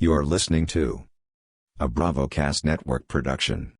You're listening to a BravoCast network production.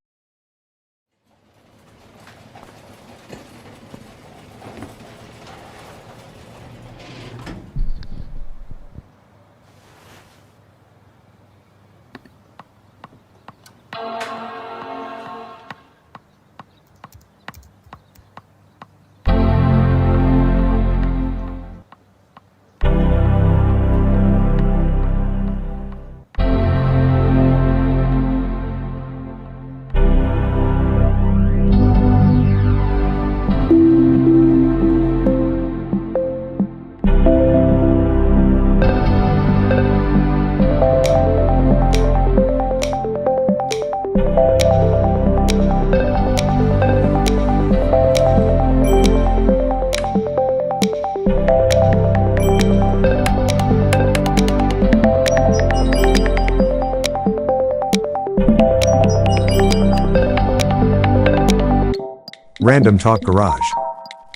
Random Talk Garage.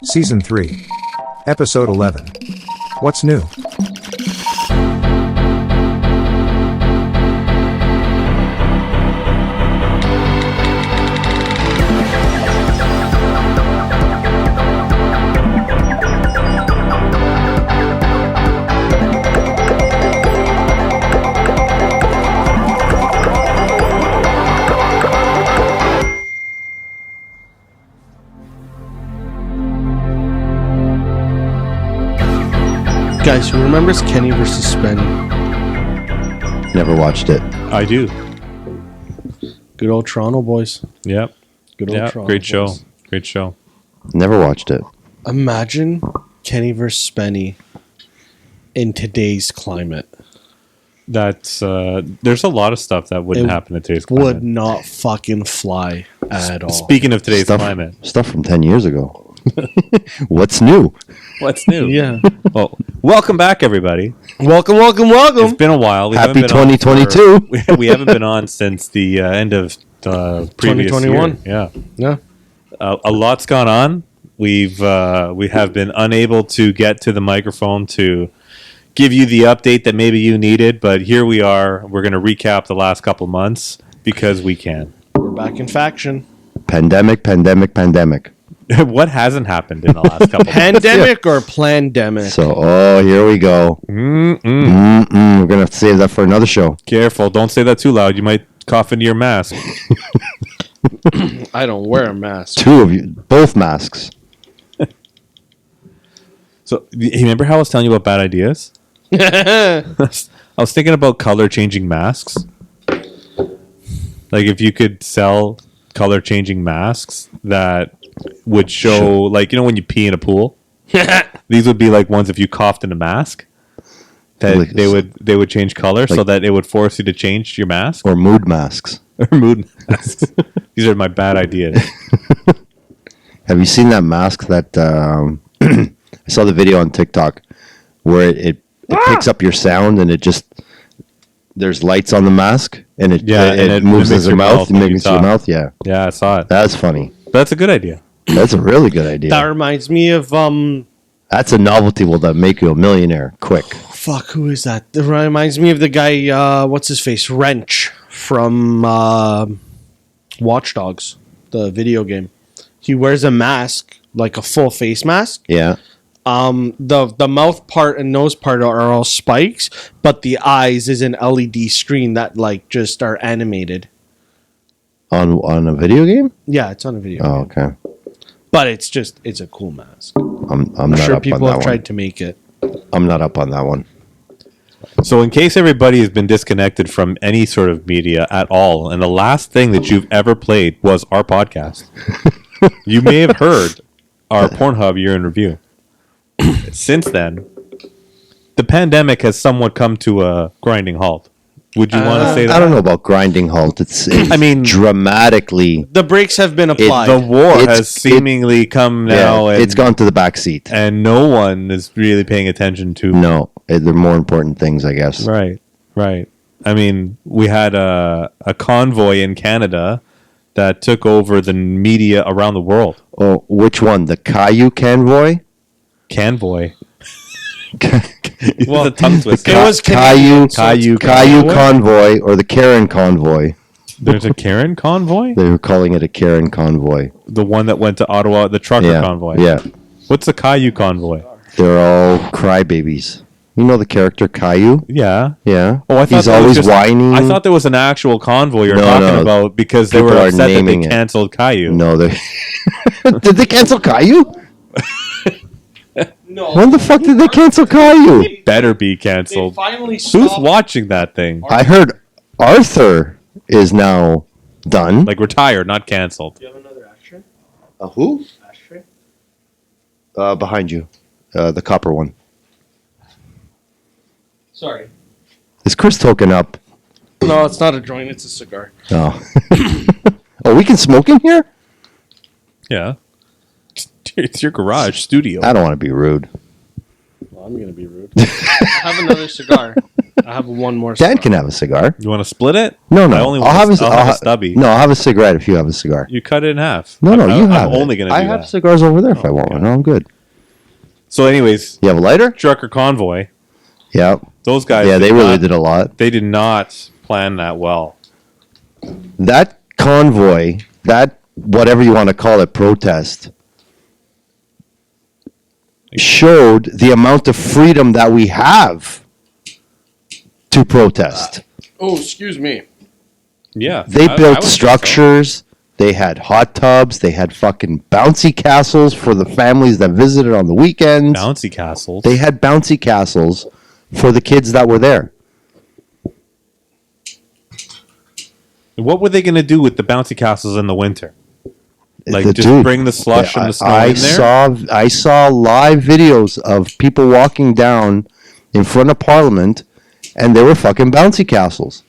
Season 3. Episode 11. What's new? Guys, who remembers Kenny versus Spenny? Never watched it. I do. Good old Toronto boys. Yep. Good old Toronto Great boys. show. Great show. Never watched it. Imagine Kenny versus Spenny in today's climate. That's there's a lot of stuff that wouldn't happen in today's climate. Would not fucking fly at all. Speaking of today's climate. Stuff from 10 years ago. What's new? What's new? Yeah. Well, welcome back, everybody. Welcome. It's been a while. Happy 2022. We haven't been on since the end of the previous 2021. year. Yeah. A lot's gone on. We have been unable to get to the microphone to give you the update that maybe you needed, but here we are. We're going to recap the last couple months because we can. We're back in faction. Pandemic. What hasn't happened in the last couple months? Pandemic or plandemic? So, here we go. We're going to have to save that for another show. Careful. Don't say that too loud. You might cough into your mask. I don't wear a mask. Two of you, both masks. So, you remember how I was telling you about bad ideas? I was thinking about color changing masks. Like if you could sell color changing masks that would show, like, you know, when you pee in a pool, these would be like ones if you coughed in a mask that Like, they would change color so that it would force you to change your mask Or mood masks. or mood masks. These are my bad ideas. Have you seen that mask that I saw the video on TikTok where it picks up your sound and it just there's lights on the mask and it moves mimics your mouth, when you mimics your talk. mouth. Yeah, Yeah, I saw it. that's funny. That's a good idea. That's a really good idea. That reminds me of That's a novelty that make you a millionaire quick. fuck, who is that? That reminds me of the guy, what's his face? Wrench from Watch Dogs, the video game. He wears a mask, like a full face mask. Yeah. The mouth part and nose part are all spikes, but the eyes is an LED screen that like just are animated. On a video game? Yeah, it's on a video. Oh, game. okay. But it's a cool mask. I'm I'm not sure up people on have that tried to make it. one. I'm not up on that one. So in case everybody has been disconnected from any sort of media at all, and the last thing that you've ever played was our podcast, you may have heard our Pornhub year in review. Since then, the pandemic has somewhat come to a grinding halt. Would you want to say that? I don't know about grinding halt. It's I mean, dramatically. The brakes have been applied. the war It's- has seemingly come now, it's gone to the back seat. and no one is really paying attention to. No, they're more important things, I guess. Right. I mean, we had a convoy in Canada that took over the media around the world. Oh, which one? The Caillou convoy? Convoy. Well, a tongue twister. It was Canadian, Caillou Convoy? Convoy or the Karen Convoy. There's a Karen convoy? They were calling it a Karen Convoy. The one that went to Ottawa, the trucker Yeah, convoy. yeah. What's the Caillou convoy? They're all crybabies. You know the character Caillou? Yeah. Yeah. Oh, I thought he's that was always just- whining. I thought there was an actual convoy you're No, talking no. about because they People were are upset that they naming it. canceled Caillou. No, they did they cancel Caillou? No. When the fuck did they cancel Caillou? Better be They canceled. finally Who's stopped. watching that thing? I heard Arthur is now done. Like retired, not canceled. Do you have another ashtray? Who? Ashtray? Behind you, the copper one. Sorry. Is Chris token up? No, it's not a joint. It's a cigar. Oh. Oh, we can smoke in here? Yeah. It's your garage studio. I don't want to be rude. Well, I'm gonna be rude. I have another cigar. I have one more. Dan cigar. can have a cigar. You want to split it? No, I no. only I'll want have I'll have a a stubby. No, I'll have a cigarette if you have a cigar. You cut it in half. No, no, I- you I'm have. only going to do I have that. cigars over there if I want okay. one. No, I'm good. So, anyways, You have a lighter? trucker convoy. Yeah. Those guys. Yeah, they really not- did a lot. They did not plan that well. That convoy, that whatever you want to call it, protest, showed the amount of freedom that we have to protest. Oh, excuse me. Yeah, They I built would say so. structures. They had hot tubs. They had fucking bouncy castles for the families that visited on the weekends. Bouncy castles. They had bouncy castles for the kids that were there. What were they going to do with the bouncy castles in the winter? Like The just dude, bring the slush and the snow I in there? I saw live videos of people walking down in front of Parliament, and they were fucking bouncy castles.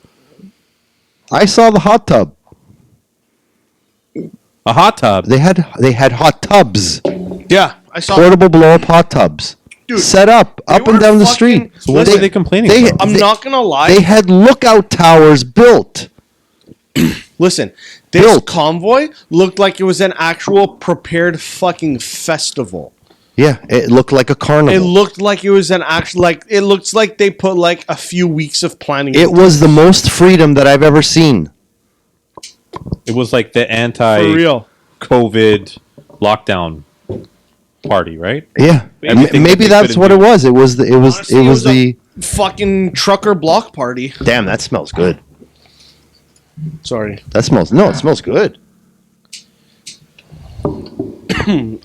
I saw the hot tub. A hot tub. They had hot tubs, Yeah, I saw. portable blow up hot tubs, Dude, set up and were down the fucking- street. So what Listen, were they complaining they- about? I'm not gonna lie. They had lookout towers built. Listen, this Built. convoy looked like it was an actual prepared fucking festival. Yeah, it looked like a carnival. It looked like it was an actual like. It looks like they put like a few weeks of planning. It was the most freedom that I've ever seen. It was like the for real. anti-COVID lockdown party, right? Yeah, Everything maybe that they that's couldn't what do. it was. It was Honestly, it it was was the Fucking trucker block party. damn. That smells good. Sorry. That smells it smells good.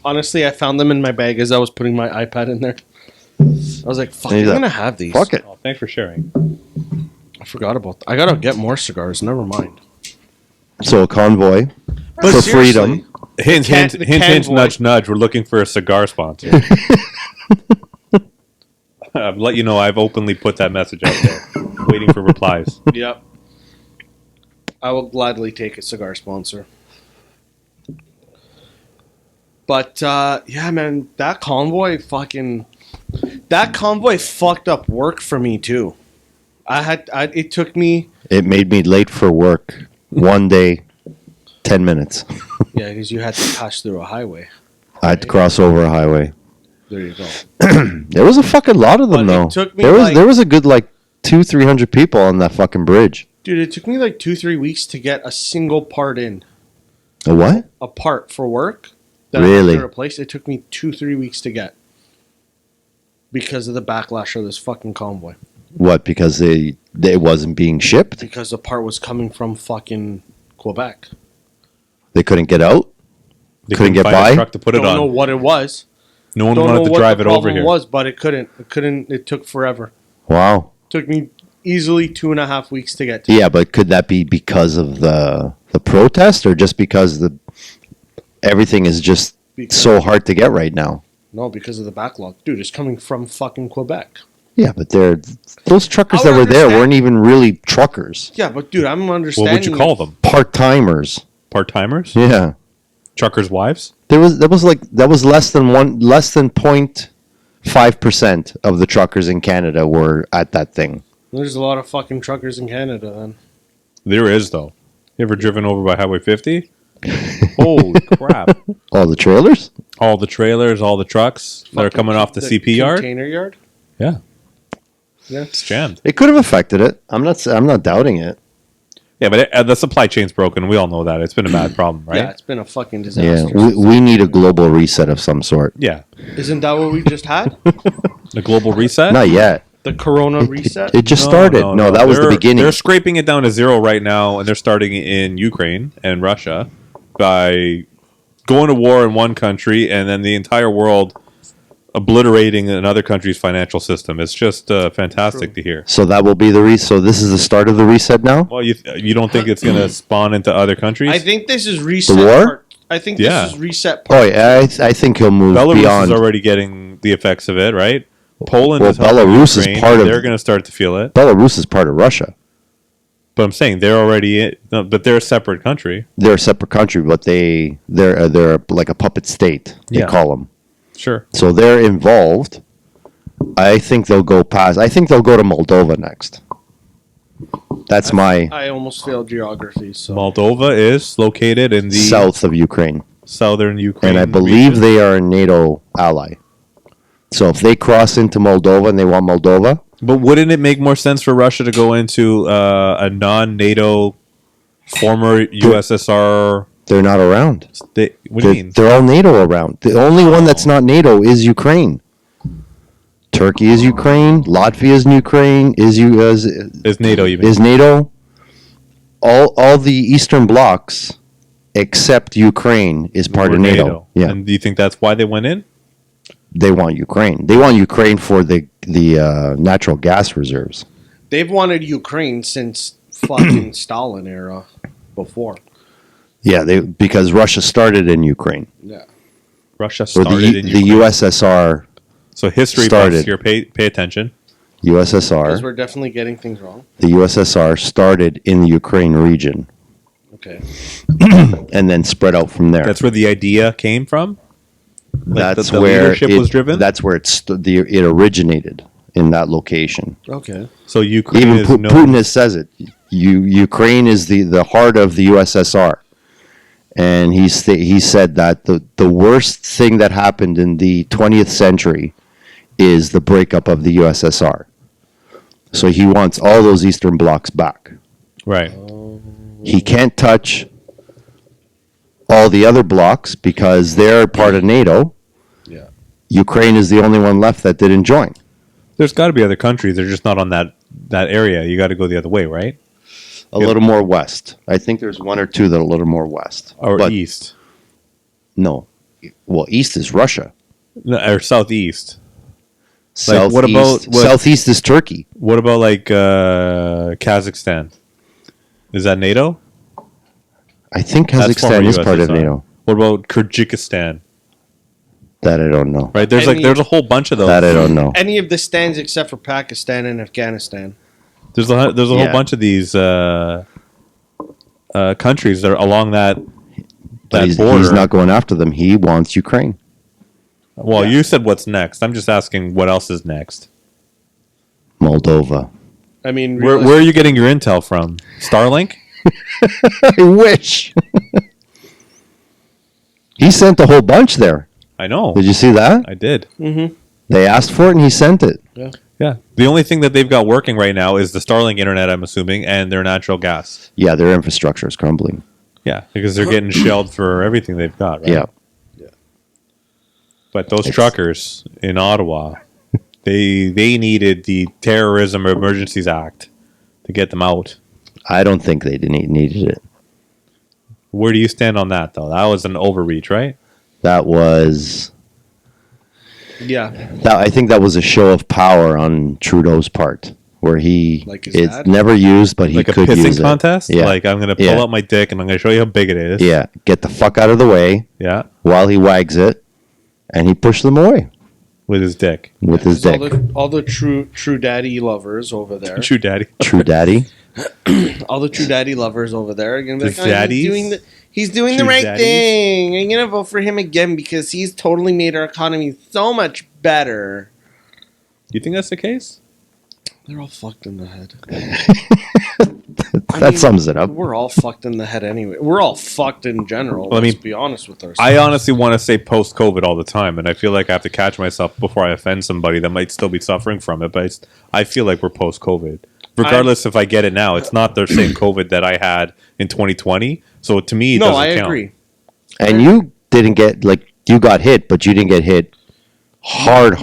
Honestly, I found them in my bag as I was putting my iPad in there. I was like, "Fuck, I'm Maybe that- gonna have these." Fuck it. Oh, thanks for sharing. I forgot about. I gotta get more cigars. Never mind. So a convoy But for seriously, freedom. Hint, can- hint, the hint, hint, convoy. nudge, nudge. We're looking for a cigar sponsor. I've let you know I've openly put that message out there, waiting for replies. Yep. I will gladly take a cigar sponsor. But yeah, man, that convoy fucked up work for me too. It took me It made me late for work. One day, 10 minutes. yeah, because you had to pass through a highway. I had to cross over a highway. There you go. There was a fucking lot of them But it though. took me, There was like- there was a good like 200-300 people on that fucking bridge. Dude, it took me like 2-3 weeks to get a single part in. A what? A part for work that I Really? had to replace. It took me 2-3 weeks to get. Because of the backlash of this fucking convoy. What? Because it wasn't being shipped. Because the part was coming from fucking Quebec. They couldn't get out. They Couldn't get find a by? truck to put it Don't know on. what it was. No one Don't know wanted to what drive the it over problem here. was, but it couldn't. It took forever. Wow. Took me easily 2.5 weeks to get to. Yeah, but could that be because of the protest, or just because everything is just Because- so hard to get right now? No, because of the backlog. Dude, it's coming from fucking Quebec. Yeah, but those truckers I that would were there understand. weren't even really truckers. Yeah, but dude, I'm What understanding. would you call them? Part timers. Part timers? Yeah. Truckers' wives? That was less than 0.5% of the truckers in Canada were at that thing. There's a lot of fucking truckers in Canada then. There is, though. You ever driven over by Highway 50? Holy crap. All the trailers? All the trailers, all the trucks that are Fucking coming off the CP yard. Container yard? Yeah, Yeah. it's jammed. It could have affected it. I'm not doubting it. Yeah, but the supply chain's broken. We all know that. It's been a bad problem, right? Yeah, it's been a fucking Yeah, disaster. we need a global reset of some sort. Yeah. Isn't that what we just had? The global reset? Not yet. The Corona reset? It just started. No, that was the beginning. They're scraping it down to zero right now, and they're starting in Ukraine and Russia by going to war in one country and then the entire world obliterating another country's financial system. It's just fantastic to hear. So that will be the reset. So this is the start of the reset now? Well, you don't think it's going to spawn into other countries? I think this is reset. The war? Part, I think this is reset. Oh, yeah, I think he'll move Belarus beyond. is already getting the effects of it, right? Poland Well, is helping Belarus Ukraine, is part of. they're going to start to feel it. Belarus is part of Russia. But I'm saying they're already, but they're a separate country. They're a separate country, but they're like a puppet state. They Yeah. call them. Sure. So they're involved. I think they'll go past. I think they'll go to Moldova next. That's my I almost failed geography. So Moldova is located in the south of Ukraine, southern Ukraine. and I believe region. they are a NATO ally. So if they cross into Moldova and they want Moldova, But wouldn't it make more sense for Russia to go into a non-NATO former USSR? they're not around. What do you They're, mean? they're all NATO around. The only one that's not NATO is Ukraine. Turkey is Ukraine. Latvia is Ukraine. Is NATO? You mean? is NATO. All the Eastern blocs except Ukraine is part Or of NATO. Yeah, And do you think that's why they went in? they want Ukraine. They want Ukraine for the natural gas reserves. they've wanted Ukraine since fucking Stalin era. Before, Yeah, because Russia started in Ukraine, yeah. Russia or started in the Ukraine. USSR. So history started. buffs here, pay attention. Because USSR. we're definitely getting things wrong. The USSR started in the Ukraine region Okay. and then spread out from there. That's where the idea came from. Like That's the where leadership was driven? That's where it originated in that location. Okay. So Ukraine Even is Putin says it. Ukraine is the heart of the USSR, and he said that the worst thing that happened in the 20th century is the breakup of the USSR. So he wants all those Eastern blocs back. right. He can't touch all the other blocs because they're part of NATO. Yeah. Ukraine is the only one left that didn't join. There's got to be other countries. They're just not on that area. You got to go the other way, right? A little more west. I think there's one or two that are a little more west. Or But east, no. Well, east is Russia. no, or southeast. Southeast, what about- southeast is Turkey. What about like Kazakhstan? Is that NATO? I think That's Kazakhstan former is part of USSR. NATO. What about Kyrgyzstan? That I don't know. Right? There's Any- there's a whole bunch of those. That I don't know. Any of the stands except for Pakistan and Afghanistan. There's a whole Yeah. bunch of these countries that are along that He's border. not going after them. He wants Ukraine. Well, you said what's next. I'm just asking what else is next. Moldova. I mean, Where are you getting your intel from? Starlink? I wish. He sent a whole bunch there. I know. Did you see that? I did. Mm-hmm. They asked for it and he sent it. Yeah. The only thing that they've got working right now is the Starlink internet, I'm assuming, and their natural gas. Yeah, their infrastructure is crumbling. Yeah, because they're getting shelled for everything they've got, right? Yeah. But those It's- truckers in Ottawa, they needed the Terrorism Emergencies Act to get them out. I don't think they needed it. Where do you stand on that, though? That was an overreach, right? That was Yeah. I think that was a show of power on Trudeau's part, where Like his it's dad? never used, but he Like a could pissing use contest? it. Yeah, Like, I'm going to pull Yeah. out my dick and I'm going to show you how big it is. yeah. Get the fuck out of the way Yeah, while he wags it, and he pushed them away with his dick. with his dick. All the true daddy lovers over there. True daddy. True daddy. All the true daddy lovers over there are gonna be The like, daddies? he's doing the True right daddies? thing. I'm gonna vote for him again because he's totally made our economy so much better. You think that's the case? They're all fucked in the head. That sums it up. We're all fucked in the head anyway. We're all fucked in general. Well, Let's be honest with ourselves. I honestly want to say post-COVID all the time, and I feel like I have to catch myself before I offend somebody that might still be suffering from it. But I feel like we're post-COVID. Regardless if I get it now, it's not the same COVID that I had in 2020. So to me, it doesn't count. I agree. And you didn't get, like, you got hit, but you didn't get hit hard.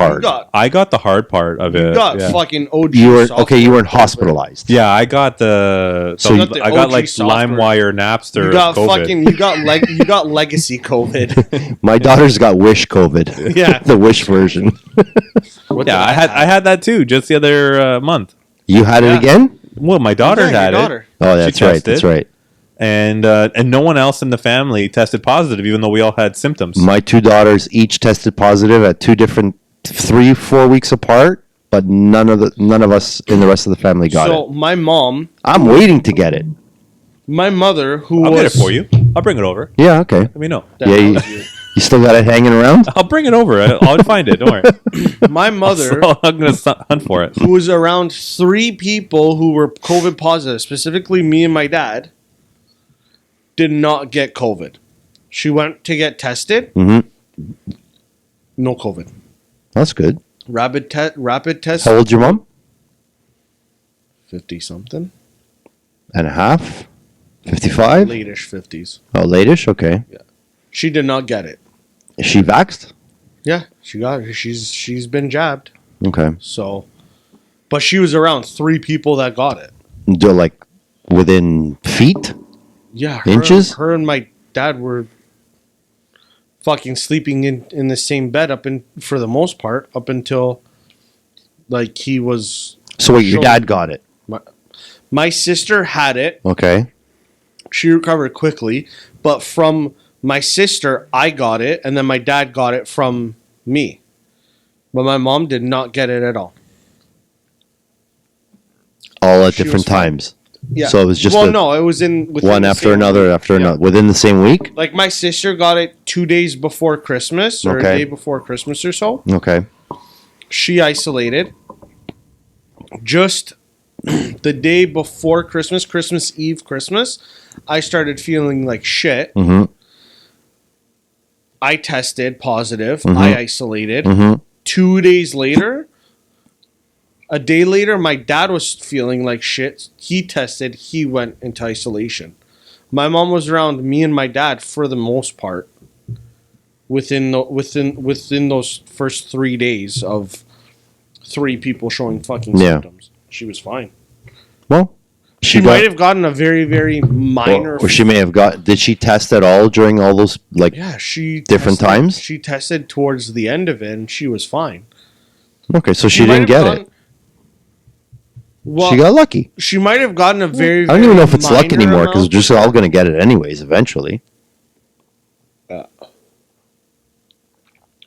I got the hard part of it. You got fucking OG. You were software you weren't COVID. hospitalized. Yeah, I got the. So you I got OG like software. LimeWire, Napster. You got COVID. you got legacy COVID. My daughter's got Wish COVID. Yeah. The Wish version. What Yeah, did I had that too just the other month. You had it Yeah. again? Well, my daughter Yeah, your had daughter. it. Oh, that's She right. tested. That's right. And no one else in the family tested positive, even though we all had symptoms. My two daughters each tested positive at 3-4 weeks apart, but none of us in the rest of the family got So it. my mom, I'm waiting to get it. my mother, who I'll was get it for you. I'll bring it over. Yeah, okay. Let me know. Yeah, you still got it hanging around? I'll bring it over. I'll find it. Don't worry. my mother, I'm gonna hunt for it. who was around 3 people who were COVID positive, specifically me and my dad, did not get COVID. She went to get tested. Mm-hmm. No COVID. That's good. Rapid test. How old's your mom? 50 something. And a half? 55? Late-ish 50s. Oh, late-ish? Okay. She did not get it. Is she vaxxed? Yeah, she got it. She's been jabbed. Okay. So, but she was around 3 people that got it. Do like within feet? Yeah, Inches? Her and my dad were fucking sleeping in the same bed for the most part up until like he was. So wait, your showing- dad got it. My sister had it. Okay. She recovered quickly, but from my sister, I got it, and then my dad got it from me. But my mom did not get it at all. All at She different was fine. times. Yeah. So it was just no, it was within one the after same another week. after Yeah. another within the same week? Like my sister got it 2 days before Christmas or Okay. a day before Christmas or so. Okay. She isolated. Just the day before Christmas, Christmas Eve, I started feeling like shit. Mm-hmm. I tested positive. Mhm. I isolated. Mm-hmm. 2 days later, a day later, my dad was feeling like shit. He tested. He went into isolation. My mom was around me and my dad for the most part. Within those first 3 days of 3 people showing fucking Yeah. symptoms, she was fine. Well, She might have gotten a very, very minor. or she may have got. Did she test at all during all those like? Yeah, she Different tested- times? She tested towards the end of it, and she was fine. Okay, so she might didn't have get gotten- it. Well, She got lucky. she might have gotten a very. I don't even know if it's very luck anymore because amount. we're just all going to get it anyways eventually.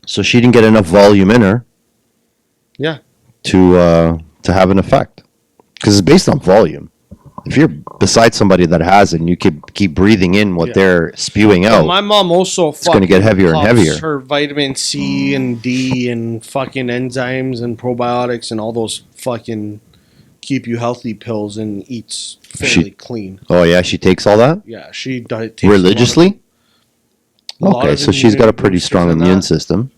So she didn't get enough volume in her Yeah, to have an effect because it's based on volume. If you're beside somebody that has it and you keep breathing in what Yeah. they're spewing out, my mom also gonna get heavier and pops heavier. Her vitamin C and D and fucking enzymes and probiotics and all those fucking keep you healthy pills and eats fairly clean. oh yeah, she takes all that Yeah, she takes a lot of- religiously. a lot Okay, of so she's got a immune pretty boosters strong and immune that. system.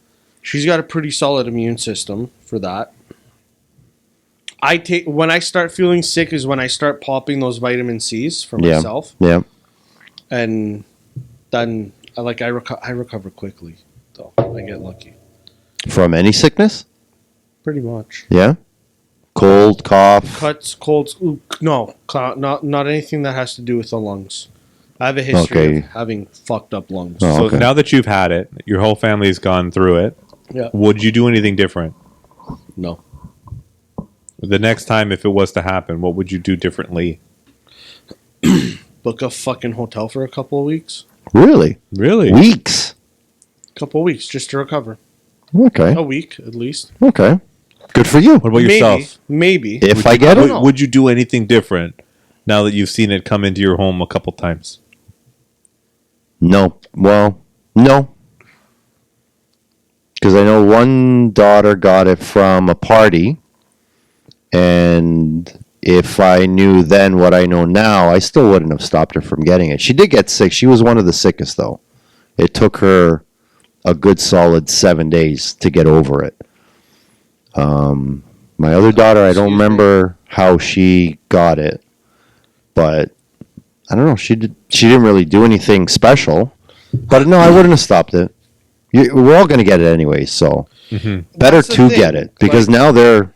She's got a pretty solid immune system for that. When I start feeling sick is when I start popping those vitamin C's for Yeah. myself, Yeah. and then I recover quickly. Though I get lucky, From any sickness? pretty much. Yeah. Cold, cough. Cuts, colds, not anything that has to do with the lungs. I have a history Okay. of having fucked up lungs. Oh. So Okay. now that you've had it, your whole family's gone through it. Yeah. Would you do anything different? No. The next time, if it was to happen, what would you do differently? Book a fucking hotel for a couple of weeks. Really? Really? Weeks. Couple of weeks just to recover. Okay. A week at least. Okay. Good for you. What about yourself? Maybe. If I get it, know. Would you do anything different now that you've seen it come into your home a couple times? no. Well, no. Because I know one daughter got it from a party, and if I knew then what I know now, I still wouldn't have stopped her from getting it. She did get sick. She was one of the sickest, though. It took her a good solid 7 days to get over it. My other daughter, I don't remember how she got it, but I don't know. She didn't really do anything special. But no, I wouldn't have stopped it. We're all going to get it anyway, so better to get it because now they're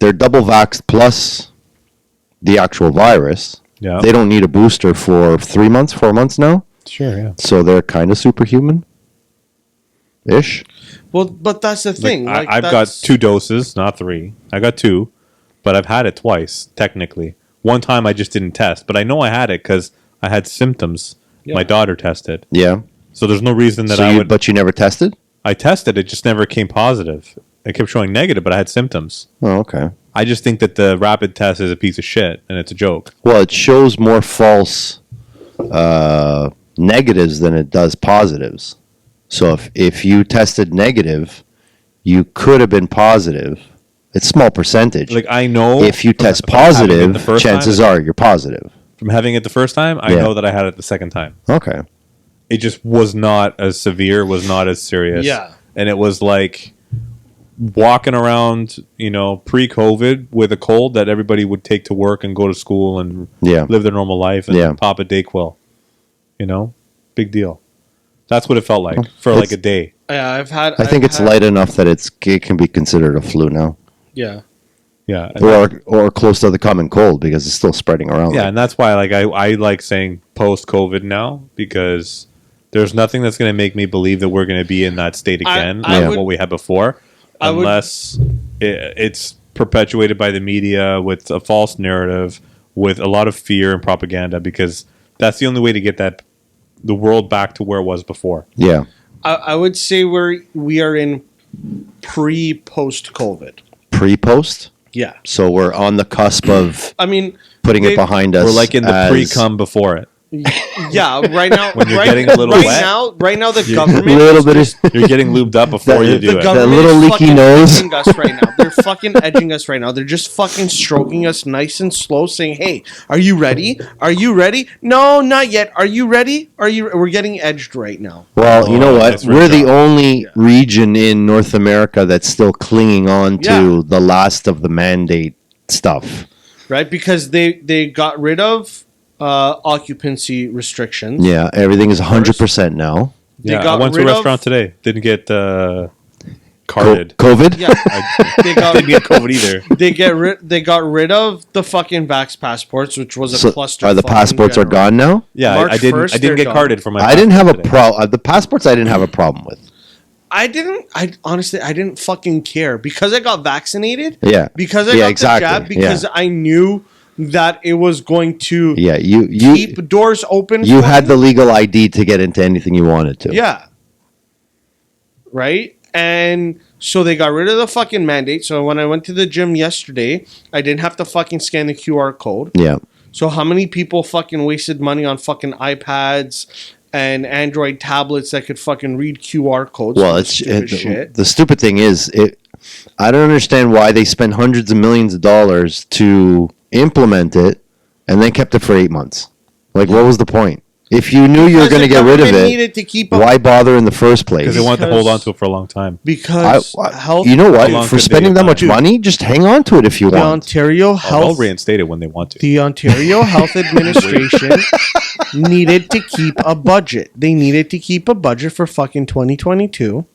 double vaxxed plus the actual virus. Yeah. They don't need a booster for 3 months, 4 months now. Sure, yeah. So they're kind of superhuman ish. Well, but that's the thing. Like, I've got 2 doses, not 3. I got 2, but I've had it twice, technically. One time I just didn't test, but I know I had it because I had symptoms. Yeah. My daughter tested. Yeah. So there's no reason that But you never tested? I tested, it just never came positive. It kept showing negative, but I had symptoms. Oh, okay. I just think that the rapid test is a piece of shit, and it's a joke. Well, it shows more false negatives than it does positives. So if you tested negative, you could have been positive. It's small percentage. Like, I know... If you test from having it positive, the first chances time, are you're positive. From having it the first time, I know that I had it the second time. Okay. It just was not as severe, was not as serious. Yeah. And it was like walking around, pre-COVID with a cold that everybody would take to work and go to school and live their normal life and pop a Dayquil. Big deal. That's what it felt like for like a day. Yeah, I think it's light enough that it can be considered a flu now. Yeah. Yeah. Or close to the common cold because it's still spreading around. Yeah, and that's why I like saying post-COVID now because there's nothing that's going to make me believe that we're going to be in that state again what we had before unless it's perpetuated by the media with a false narrative, with a lot of fear and propaganda, because that's the only way to get the world back to where it was before. Yeah. I would say we are in post-COVID. Pre-post? Yeah. So we're on the cusp of putting it behind us. We're like in the pre-cum before it. Yeah, right now. When you're getting a little wet. Right now, the government. You're getting lubed up before you do it. That little leaky nose. Edging us right now. They're fucking edging us right now. They're just fucking stroking us nice and slow, saying, "Hey, are you ready? Are you ready? No, not yet. Are you ready? We're getting edged right now." Well, you know what? We're the only region in North America that's still clinging on to the last of the mandate stuff. Right, because they got rid of occupancy restrictions. Yeah, everything is 100% now. I went to a restaurant today. Didn't get carded. COVID? Yeah, didn't get COVID either. They got rid of the fucking vax passports, which was a cluster. Are the passports are gone now? Yeah, I didn't get carded for my. I didn't have a problem. The passports I didn't have a problem with. I honestly didn't fucking care because I got vaccinated. Yeah. Because I got the jab. Because I knew that it was going to you keep doors open. You had the legal ID to get into anything you wanted to. Yeah. Right? And so they got rid of the fucking mandate. So when I went to the gym yesterday, I didn't have to fucking scan the QR code. Yeah. So how many people fucking wasted money on fucking iPads and Android tablets that could fucking read QR codes? Well, the stupid thing is, I don't understand why they spent hundreds of millions of dollars to implement it and then kept it for 8 months. Like, what was the point? If you knew you were going to get rid of it, why bother in the first place? Because they wanted to hold on to it for a long time. Because health, you know what? For spending that much money, just hang on to it if you want. Ontario Health, they'll reinstate it when they want to. The Ontario Health Administration needed to keep a budget. They needed to keep a budget for fucking 2022.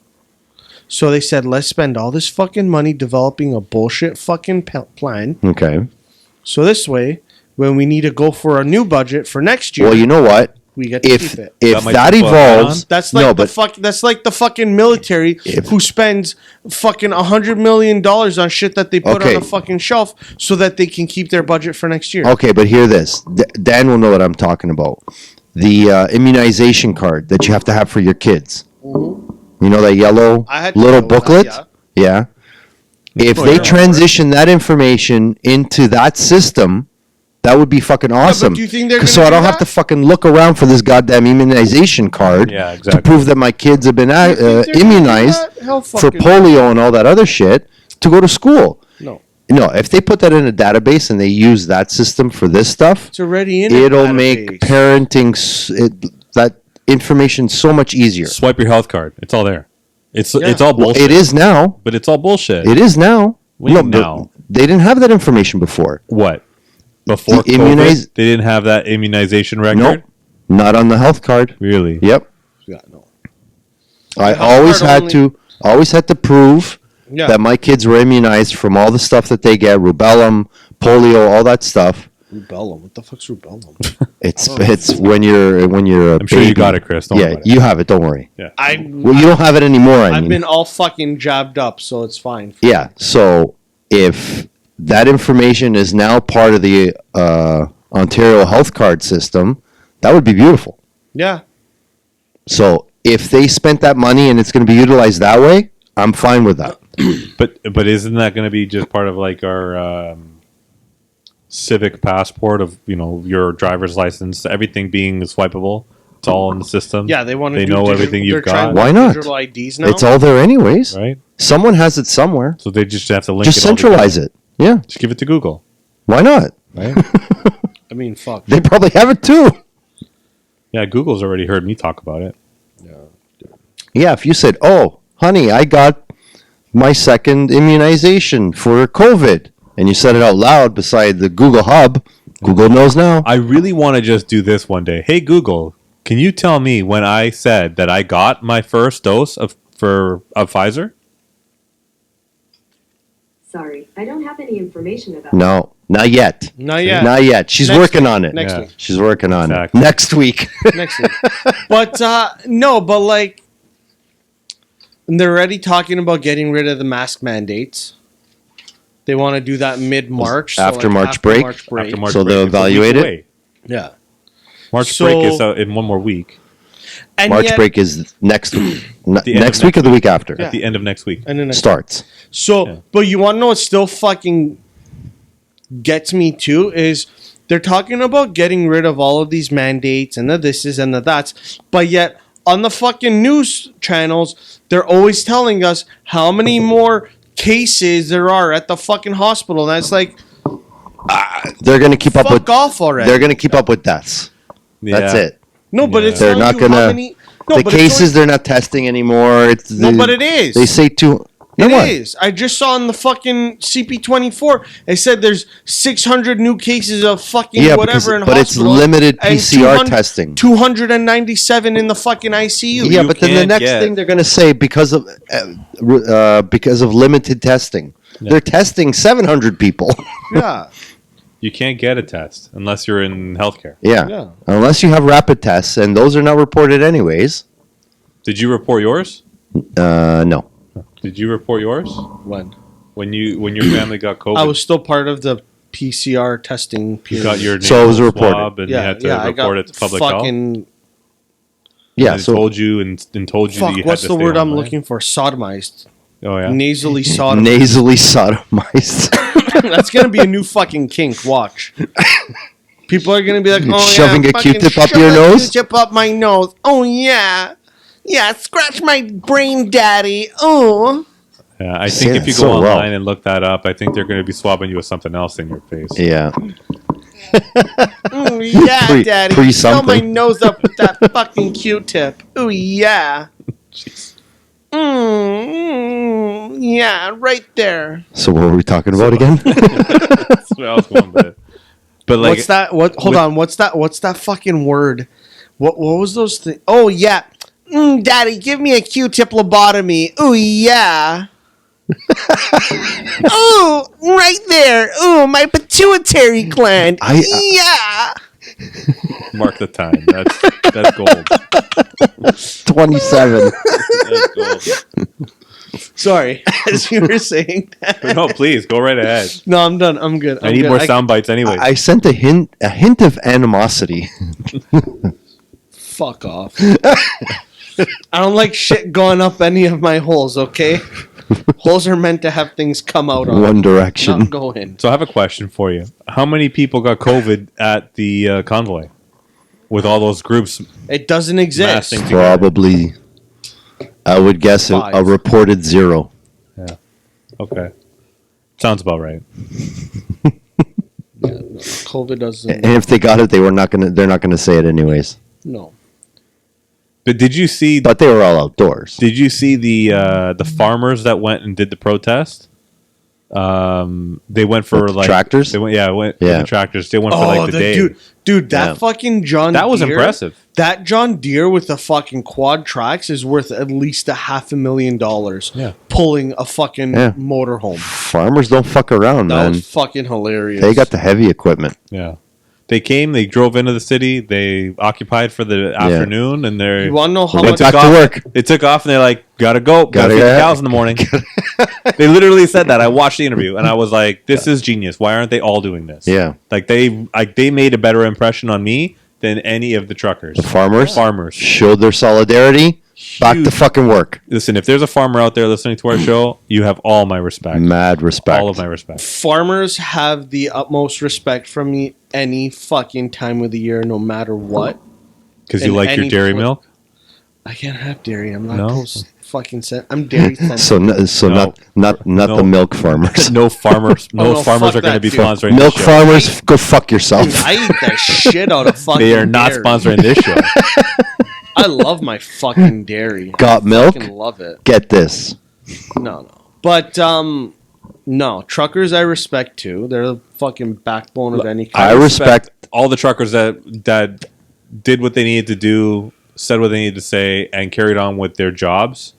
So they said, let's spend all this fucking money developing a bullshit fucking plan. Okay. So this way, when we need to go for a new budget for next year, well, you know what? We get to keep it. If that evolves, that's like that's like the fucking military who spends fucking $100 million on shit that they put on a fucking shelf so that they can keep their budget for next year. Okay, but hear this. Dan will know what I'm talking about. The immunization card that you have to have for your kids. Mm-hmm. You know that yellow little booklet? Yeah. If they transition that information into that system, that would be fucking awesome. Do you think they're so I don't have to fucking look around for this goddamn immunization card to prove that my kids have been immunized for polio and all that other shit to go to school. No. No, if they put that in a database and they use that system for this stuff, It's already in. it'll make parenting that information so much easier. Swipe your health card. It's all there. It's all bullshit. It is now. But it's all bullshit. It is now. What do you mean but now? They didn't have that information before. What? Before The COVID, they didn't have that immunization record? Nope. Not on the health card. Really? Yep. Yeah, no. I health always card had to prove Yeah. that my kids were immunized from all the stuff that they get, rubellum, polio, all that stuff. Rubellum. What the fuck's rubellum? It's when you're a I'm sure you baby. got it, Chris. Don't worry Yeah, about it. you have it. Don't worry. Well, you don't have it anymore. I I've mean, been all fucking jabbed up, so it's fine. yeah. So if that information is now part of the Ontario health card system, that would be beautiful. Yeah. So if they spent that money and it's going to be utilized that way, I'm fine with that. But isn't that going to be just part of like our civic passport of your driver's license, everything being swipeable? It's all in the system. Yeah, they want to. They know everything you've got. Why not? Digital IDs now. It's all there anyways. Right. Someone has it somewhere. So they just have to link. Just it all centralize together. it. Yeah. Just give it to Google. Why not? Right. I mean, fuck. They probably have it too. Yeah, Google's already heard me talk about it. Yeah, if you said, "Oh, honey, I got my second immunization for COVID," and you said it out loud beside the Google Hub, Google knows now. I really want to just do this one day. Hey Google, can you tell me when I said that I got my first dose of Pfizer? Sorry, I don't have any information about No, not yet. Not yet. Not yet. She's Next working week. on it. Next Yeah. week. She's working on Exactly. it. Next week. Next week. But no, but like they're already talking about getting rid of the mask mandates. They want to do that mid-March. After March break? After March So break, they'll it's a week evaluate it? away. Yeah. March So- break is out in one more week. And March yet- break is next week. The end of Next week or the week after. Yeah. At the end of next week. And then Starts. So, Yeah. but you want to know what still fucking gets me too is they're talking about getting rid of all of these mandates and the thises and the that's, but yet on the fucking news channels, they're always telling us how many more cases there are at the fucking hospital. And it's like, They're going to keep up with. fuck off already. They're going to keep up with deaths. That's Yeah. it. No, but it's They're telling not you gonna- how many. No, The but it's cases they're not testing anymore. It's No, but it is. They say two. It Then what? is. I just saw in the fucking CP24. It said there's 600 new cases of fucking Yeah, whatever in but it's hospital. limited and PCR testing. 297 in the fucking ICU. Yeah, You but then the can't next get- thing they're going to say because of limited testing, they're testing 700 people. Yeah. You can't get a test unless you're in healthcare. yeah. Yeah. Unless you have rapid tests, and those are not reported anyways. Did you report yours? No. Did you report yours When? when your family got COVID? I was still part of the PCR testing You period. got your So it was nasal reported. swab and you had to I got report it to public health. fucking, Yeah. And So told you and told you that fuck, you what's had the to stay word home, I'm right? looking for? Sodomized. Oh yeah. Nasally sodomized. nasally sodomized. That's going to be a new fucking kink. Watch. People are going to be like, oh, Shoving yeah, a fucking Q-tip up shove your a nose? Q-tip up my nose. Oh, yeah. Yeah, scratch my brain, daddy. Oh. Yeah, I Say think if that you go so well. online and look that up, I think they're going to be swabbing you with something else in your face. yeah. Yeah, Pre- daddy. pre Fill my something. nose up with that fucking Q-tip. Oh, yeah. Yeah, right there. So what were we talking about again? That's where I was going with it. But like, What's that? What? Hold on. What's that? What's that fucking word? What was those things? Oh yeah, daddy, give me a Q-tip lobotomy. Oh yeah. Oh, right there. Oh, my pituitary gland. Yeah. mark the time. That's gold. 27. That's gold. Sorry, as you were saying that. No, please go right ahead. No, I'm done. I'm good. I need more sound bites anyway. I sent a hint of animosity. Fuck off. I don't like shit going up any of my holes. Okay, holes are meant to have things come out on. One direction. Not go in. So I have a question for you. How many people got COVID at the convoy with all those groups? It doesn't exist. Massing together? Probably, I would guess a 5. reported 0. Okay. Sounds about right. Yeah, no, COVID doesn't. And if they got it, they're not gonna say it anyways. No. But did you see? But they were all outdoors. Did you see the farmers that went and did the protest? They went for With the like tractors? They went, yeah, with Yeah. the tractors. They went for like the day. dude, that Yeah. fucking John. That was Deere, impressive. That John Deere with the fucking quad tracks is worth at least $500,000. Yeah. Pulling a fucking Yeah. motorhome. Farmers don't fuck around, That man. was fucking hilarious. They got the heavy equipment. Yeah. They came, they drove into the city, they occupied for the afternoon, and they You want to know how Went much? back to work. They took off, and they're like, "Gotta go, gotta feed the yeah. cows in the morning." They literally said that. I watched the interview, and I was like, "This is genius. Why aren't they all doing this?" Yeah. like they made a better impression on me than any of the truckers. The farmers Farmers. showed their solidarity. Back to Huge. fucking work. Listen, if there's a farmer out there listening to our show, you have all my respect. Mad respect. All of my respect. Farmers have the utmost respect from me any fucking time of the year, no matter what. Because you in like your any dairy point. milk? I can't have dairy. I'm No? lactose fucking set. I'm dairy sensitive. So No. not No. the milk farmers. No farmers. No, Oh, no, farmers fuck are going to that, be dude. sponsoring Milk this show. farmers, go fuck yourself. Dude, I eat the shit out of fucking They are not dairy. sponsoring this show. I love my fucking dairy. Got milk? I fucking love it. Get this. No. But no, truckers I respect too. They're the fucking backbone of any I country. respect all the truckers that did what they needed to do, said what they needed to say, and carried on with their jobs,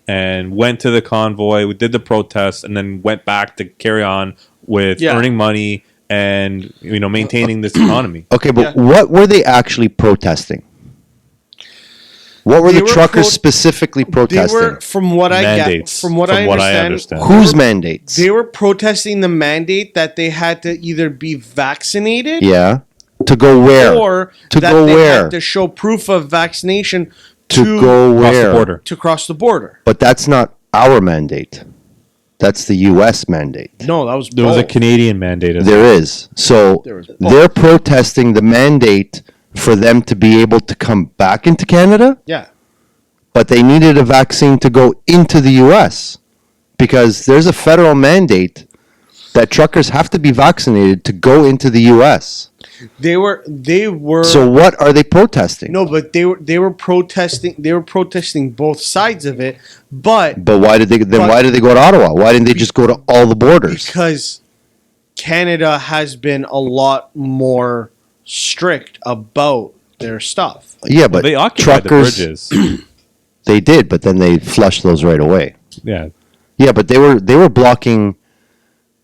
and went to the convoy, did the protests, and then went back to carry on with Yeah. earning money and maintaining this economy. Okay, but Yeah. what were they actually protesting? What were They the were truckers pro- specifically They protesting? were, from what I get, Mandates, from what I understand, Whose mandates? they were protesting the mandate that they had to either be vaccinated Yeah. To go where? or To that go they where? had to show proof of vaccination To go Across where? the border. to cross the border. But that's not our mandate. That's the U.S. mandate. No, that was There was a both. Canadian mandate. As well. There is. So There was both. they're protesting the mandate for them to be able to come back into Canada, Yeah. but they needed a vaccine to go into the U.S. because there's a federal mandate that truckers have to be vaccinated to go into the U.S. They were So what are they protesting? no, but they were protesting both sides of it, but But why did they go to Ottawa? Why didn't they just go to all the borders? because Canada has been a lot more strict about their stuff. Yeah, Well, but they occupied the truckers bridges. they did, but then they flushed those right away. Yeah. Yeah, but they were blocking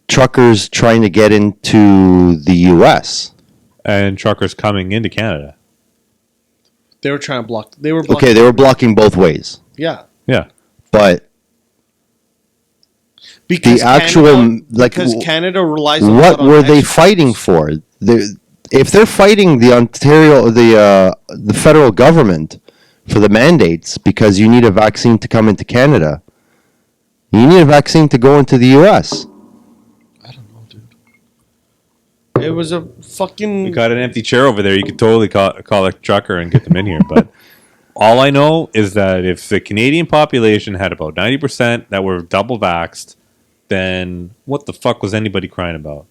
truckers trying to get into the U.S. And truckers coming into Canada. They were trying to block. They were blocking, Okay, they were blocking both ways, yeah, Yeah. but because the actual because Canada relies. A what lot on were they exports. fighting for? If they're fighting the the federal government for the mandates because you need a vaccine to come into Canada, you need a vaccine to go into the U.S. It was a You fucking. got an empty chair over there. You could totally call a trucker and get them in here. But all I know is that if the Canadian population had about 90% that were double vaxxed, then what the fuck was anybody crying about?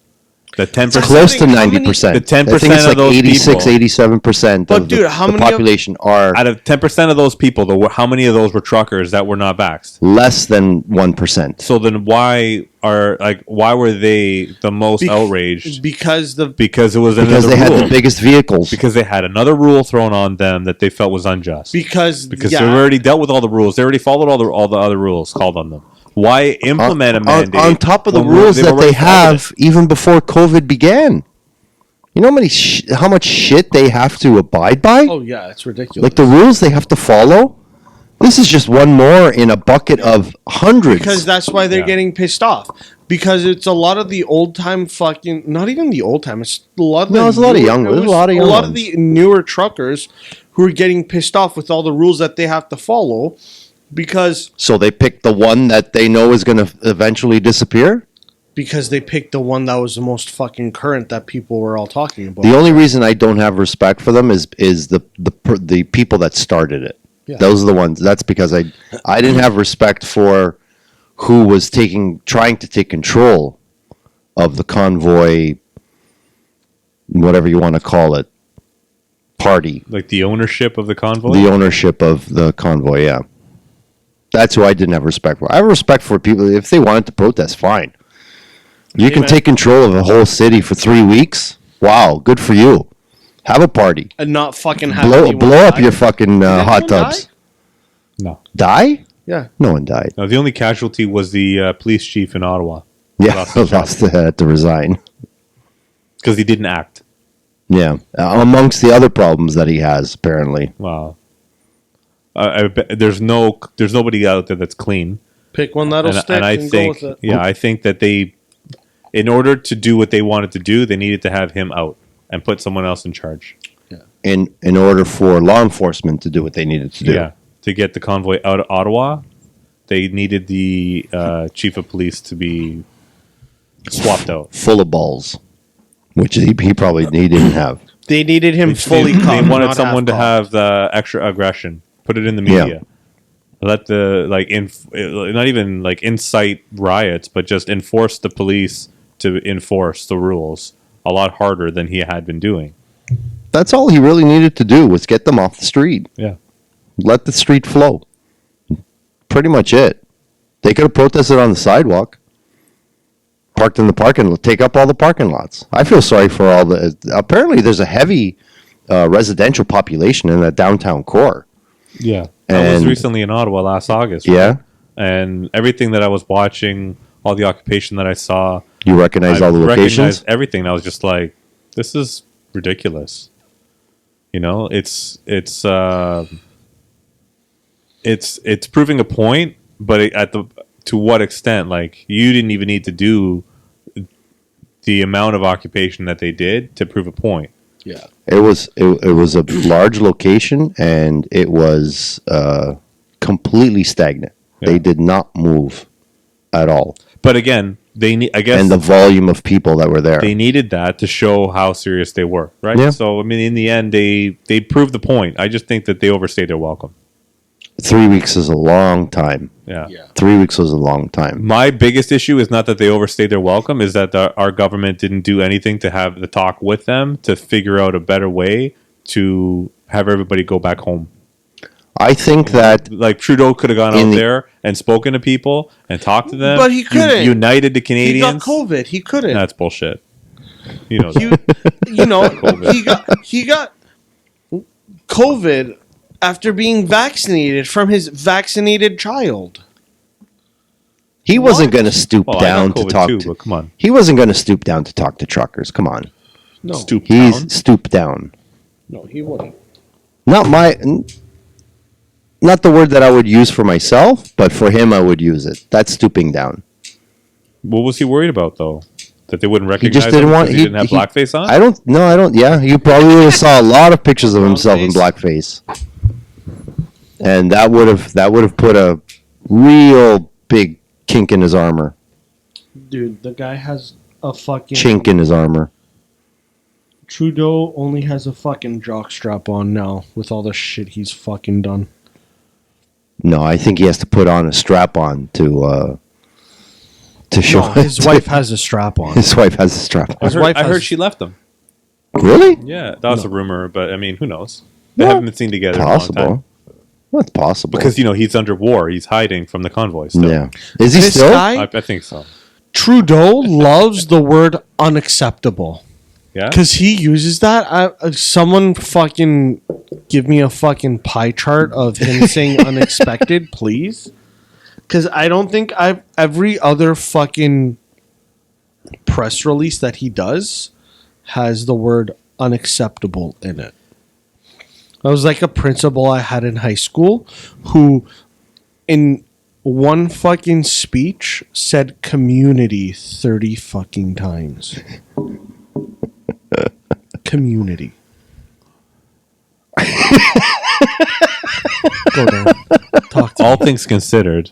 The 10%. It's close to How many- 90%. the 10% I think it's of like those 86, people- 87% But of dude, how the many of- population are Out of 10% of those people, how many of those were truckers that were not vaxxed? less than 1%. So then why were they the most outraged? because Because it was Because another they had rule. the biggest vehicles. Because they had another rule thrown on them that they felt was unjust. because Because yeah, they already dealt with all the rules. They already followed all the other rules called on them. Why implement a mandate on top of the when rules were that already they have even before COVID began? You know how much shit they have to abide by? Oh yeah, it's ridiculous. Like the rules they have to follow? This is just one more in a bucket of hundreds. because that's why they're Yeah. getting pissed off. Because it's a lot of the old time fucking, not even the old time. It's a lot of No, the there's a lot of newer- young- it there's a was lot of young of ones. the newer truckers who are getting pissed off with all the rules that they have to follow. Because So they picked the one that they know is going to eventually disappear? they picked the one that was the most fucking current that people were all talking about. The only reason I don't have respect for them is the people that started it. Yeah. Those are the ones. That's because I didn't have respect for who was trying to take control of the convoy, whatever you want to call it, party. Like the ownership of the convoy? The ownership of the convoy, yeah. That's who I didn't have respect for. I have respect for people. If they wanted to protest, fine. You can take control of a whole city for 3 weeks. Wow, good for you. Have a party. And not fucking have Blow up your fucking hot tubs. No. Die? Yeah. No one died. No, the only casualty was the police chief in Ottawa. Yeah, had to resign. Because he didn't act. Yeah, amongst the other problems that he has, apparently. Wow. I bet there's nobody out there that's clean. Pick one that'll stick and I and think, go with it. yeah, I think that they, in order to do what they wanted to do, they needed to have him out and put someone else in charge. In order for law enforcement to do what they needed to do. Yeah, to get the convoy out of Ottawa, they needed the chief of police to be swapped out. Full of balls, which he probably he didn't have. They needed him fully They cocked, wanted not someone to half-cocked. have the extra aggression. Put it in the media. Let the not even like incite riots, but just enforce the police to enforce the rules a lot harder than he had been doing. That's all he really needed to do was get them off the street. Yeah. Let the street flow. Pretty much it. They could have protested on the sidewalk. Parked in the parking lot. Take up all the parking lots. I feel sorry for all the... Apparently there's a heavy residential population in that downtown core. Yeah. I was And- recently in Ottawa last August. Right? Yeah? And everything that I was watching, all the occupation that I saw, You recognize all the locations? recognized everything. And I was just like, this is ridiculous. You know, it's proving a point, but to what extent? Like, you didn't even need to do the amount of occupation that they did to prove a point. Yeah. It was a large location, and it was completely stagnant. Yeah. They did not move at all. But again, I guess And the volume of people that were there. they needed that to show how serious they were, right? Yeah. So I mean, in the end, they proved the point. I just think that they overstayed their welcome. 3 weeks is a long time. Yeah. 3 weeks was a long time. My biggest issue is not that they overstayed their welcome, is that our government didn't do anything to have the talk with them to figure out a better way to have everybody go back home. I think that Like Trudeau could have gone In out the- there and spoken to people and talked to them. But he couldn't. United the He Canadians. got COVID. He couldn't. That's bullshit. You know that. He got COVID after being vaccinated from his vaccinated child. he wasn't going to stoop Well, down I got to COVID talk too, to. but come on. He wasn't going to stoop down to talk to truckers. Come on, No, Stoop he's down. stooped down. no, he wouldn't. Not the word that I would use for myself, but for him, I would use it. That's stooping down. What was he worried about though? That they wouldn't He recognize just didn't him want. because he didn't have blackface on? I don't. No, I don't. Yeah, you probably would have saw a lot of pictures of himself in blackface, and that would have put a real big kink in his armor, Dude, the guy has a fucking chink in his armor. Trudeau only has a fucking jockstrap on now with all the shit he's fucking done. No, I think he has to put on a strap on to show. No, his wife has a strap on. His wife has a strap on. His wife I has- heard she left him. Really? Yeah, that was a rumor, but I mean, who knows? They haven't been seen together in a long time. Possible. What's possible? Because, you know, he's under war. He's hiding from the convoy still. yeah, is he This still? guy, I think so. Trudeau, loves the word unacceptable. Yeah? Because he uses that. Someone fucking give me a fucking pie chart of him saying unexpected, please. Because I don't think every other fucking press release that he does has the word unacceptable in it. I was like a principal I had in high school who, in one fucking speech, said community 30 fucking times. Community. Go down. Talk to All things considered,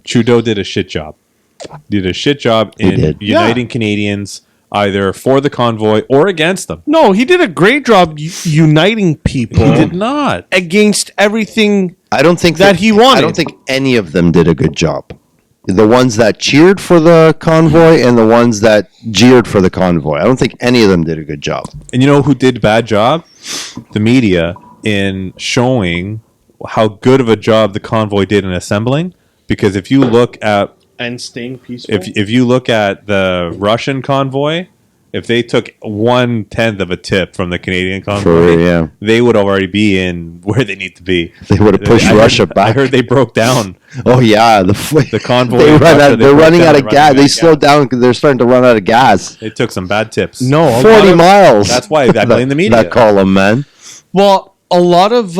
Trudeau did a shit job. Did a shit job in did. uniting Canadians either for the convoy or against them. No, he did a great job uniting people He did not. against everything. I don't think That he wanted. I don't think any of them did a good job. the ones that cheered for the convoy and the ones that jeered for the convoy. I don't think any of them did a good job. And you know who did a bad job? The media in showing how good of a job the convoy did in assembling. Because if you look at And staying peaceful. if you look at the Russian convoy, if they took 1/10 of a tip from the Canadian convoy, yeah. they would already be in where they need to be. They would have pushed Russia back. I heard they broke down. Oh yeah, the convoy. They're running out of gas. They slowed down. down because they're starting to run out of gas. They took some bad tips. No, a lot 40 of- miles. That's why I blame the media. That column, man. Well, a lot of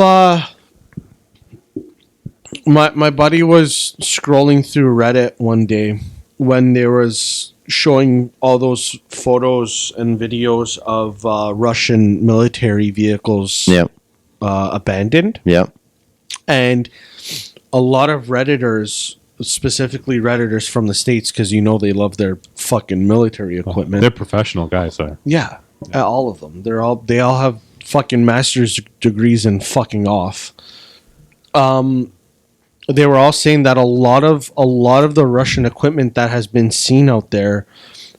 my buddy was scrolling through Reddit one day when there was showing all those photos and videos of Russian military vehicles Yep. abandoned, Yep. and a lot of Redditors, specifically Redditors from the States, because you know they love their fucking military equipment. They're professional guys, so Yeah, all of them. They all have fucking master's degrees in fucking off. They were all saying that a lot of the Russian equipment that has been seen out there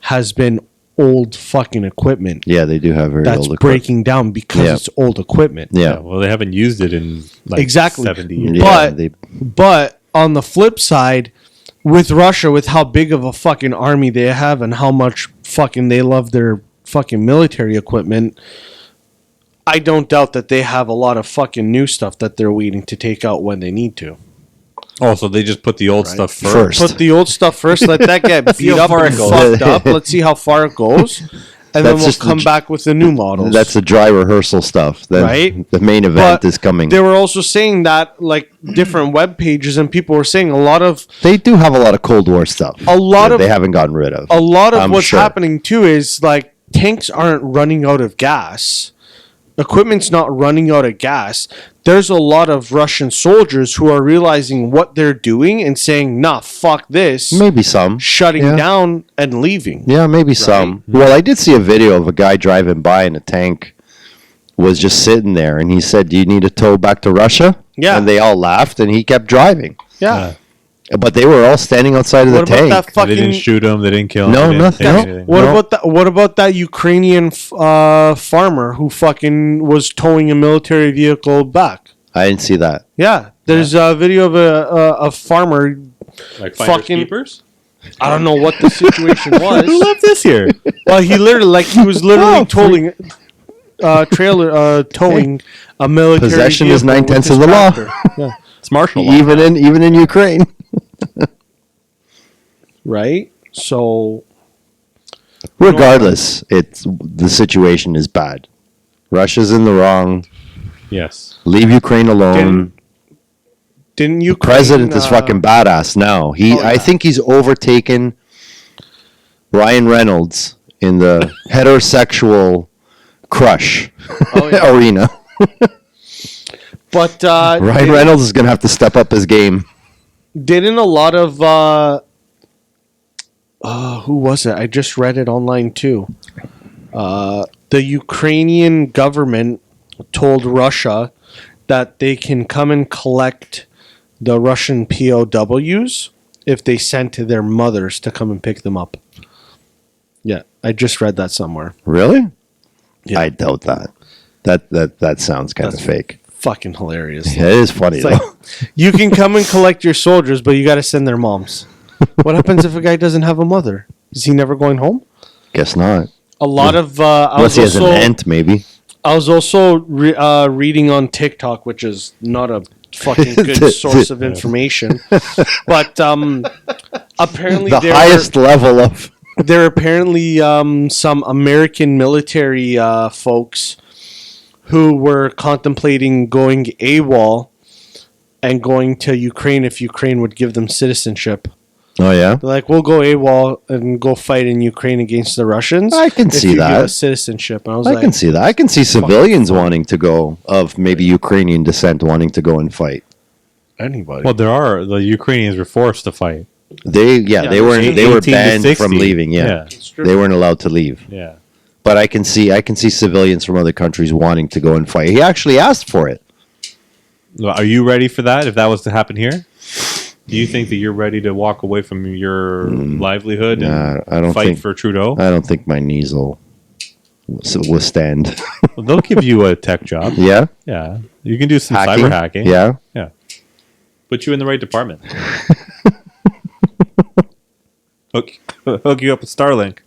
has been old fucking equipment Yeah, they do have very that's old equipment. breaking down because Yeah. it's old equipment. Yeah. well, they haven't used it in like Exactly. 70 years. Yeah, But on the flip side, with Russia, with how big of a fucking army they have and how much fucking they love their fucking military equipment, I don't doubt that they have a lot of fucking new stuff that they're waiting to take out when they need to. Oh, so they just put the old stuff first. First. Put the old stuff first, let that get See beat how up far and it goes. fucked up. Let's see how far it goes. And then That's we'll just the come back with the new models. That's the dry rehearsal stuff. Then Right? the main event But is coming. They were also saying that, like, different web pages and people were saying a lot of They do have a lot of Cold War stuff. that they haven't gotten rid of. a lot of I'm what's sure. happening too is like tanks aren't running out of gas. Equipment's not running out of gas. There's a lot of Russian soldiers who are realizing what they're doing and saying, "Nah, fuck this," Maybe some. shutting Yeah. down and leaving. Yeah, maybe some. Well, I did see a video of a guy driving by in a tank was just sitting there, and he said, "Do you need a tow back to Russia?" Yeah. And they all laughed, and he kept driving. Yeah. But they were all standing outside of What the about tank. that They didn't fucking? shoot him. They didn't kill him. No, they didn't nothing. take No. anything. What No. about that? What about that Ukrainian farmer who fucking was towing a military vehicle back? I didn't see that. Yeah, there's a video of a farmer. Like Fucking- fucking keepers. I don't know what the situation was. Who left this here? Well, he was literally towing a military Possession is vehicle 9/10 with of the his law. tractor. It's martial law. Even in Ukraine. Right? So Regardless, the situation is bad. Russia's in the wrong. Yes. Leave Ukraine alone. didn't you? President is fucking badass now. I think he's overtaken Ryan Reynolds in the heterosexual crush arena. But Ryan Reynolds is gonna have to step up his game. didn't a lot of who was it? I just read it online too. The Ukrainian government told Russia that they can come and collect the Russian POWs if they sent to their mothers to come and pick them up. Yeah, I just read that somewhere. Really? Yeah. I doubt that. That sounds kind of That's fake. Fucking hilarious. Yeah, it is funny It's like, though. you can come and collect your soldiers, but you got to send their moms. What happens if a guy doesn't have a mother? Is he never going home? Guess not. A lot of Unless he has an aunt, maybe. I was also reading on TikTok, which is not a fucking good source of information, but apparently The highest level of. there are apparently some American military folks who were contemplating going AWOL and going to Ukraine if Ukraine would give them citizenship. Oh yeah. They're like, we'll go AWOL and go fight in Ukraine against the Russians. I can if see you give that. us citizenship. And I was I like, can see that. I can see civilians wanting to go, of maybe Ukrainian descent, wanting to go and fight. anybody. Well, the Ukrainians were forced to fight. They it were was they were 18 to banned 60. from leaving. Yeah, Yeah. It's true. they weren't allowed to leave. Yeah. But I can see civilians from other countries wanting to go and fight. He actually asked for it. Well, are you ready for that if that was to happen here? Do you think that you're ready to walk away from your livelihood and I don't fight think for Trudeau? I don't think my knees will withstand. Well, they'll give you a tech job. Yeah, Yeah. You can do some hacking. cyber hacking. Yeah, Yeah. Put you in the right department. hook you up with Starlink.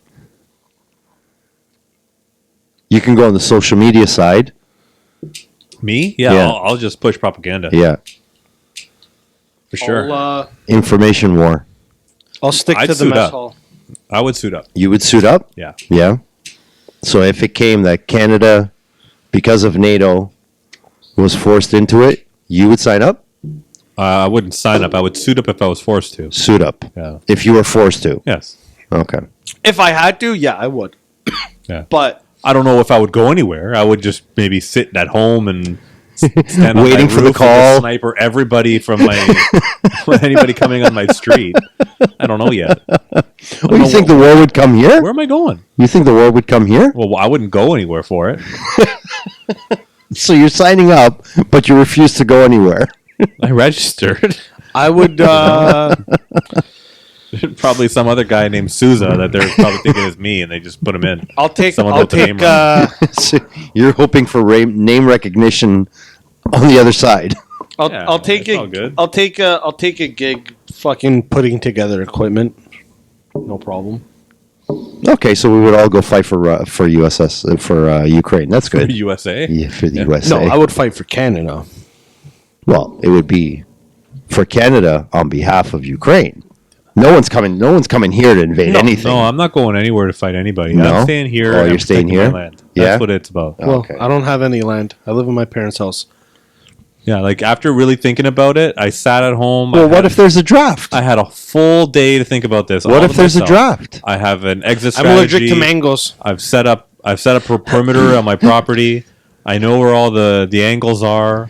you can go on the social media side. Me? Yeah. Yeah. I'll just push propaganda. Yeah, For sure. information war. I'll stick I'd to the suit mess up. hall. I would suit up. You would suit up. Yeah. Yeah. So if it came that Canada, because of NATO, was forced into it, you would sign up? I wouldn't sign up. I would suit up if I was forced to. Suit up. Yeah. If you were forced to. Yes. Okay. If I had to, yeah, I would. Yeah. But I don't know if I would go anywhere. I would just maybe sit at home and stand Waiting on my for the roof and call. just sniper everybody from anybody coming on my street. I don't know yet. Well, you think the war would come here? Where am I going? You think the war would come here? Well, I wouldn't go anywhere for it. So you're signing up, but you refuse to go anywhere. I registered. I would. Probably some other guy named Souza that they're probably thinking is me, and they just put him in. I'll take. Someone I'll wrote the take. name wrong. So you're hoping for name recognition on the other side. I'll, Yeah, I'll take it's all it. good. I'll take a. I'll take a gig. Fucking putting together equipment. No problem. Okay, so we would all go fight for USS for Ukraine. That's good. USA. Yeah, for the Yeah. USA. No, I would fight for Canada. Well, it would be for Canada on behalf of Ukraine. No one's coming. No one's coming here to invade anything. No, I'm not going anywhere to fight anybody. No? I'm staying here. Oh, and you're I'm staying protecting here? my land. Yeah? That's what it's about. Oh, Well, okay. I don't have any land. I live in my parents' house. Yeah, like after really thinking about it, I sat at home. Well, what if there's a draft? I had a full day to think about this? What all if to there's a myself. draft? I have an exit I'm strategy. allergic to mangoes. I've set up a perimeter on my property. I know where all the angles are.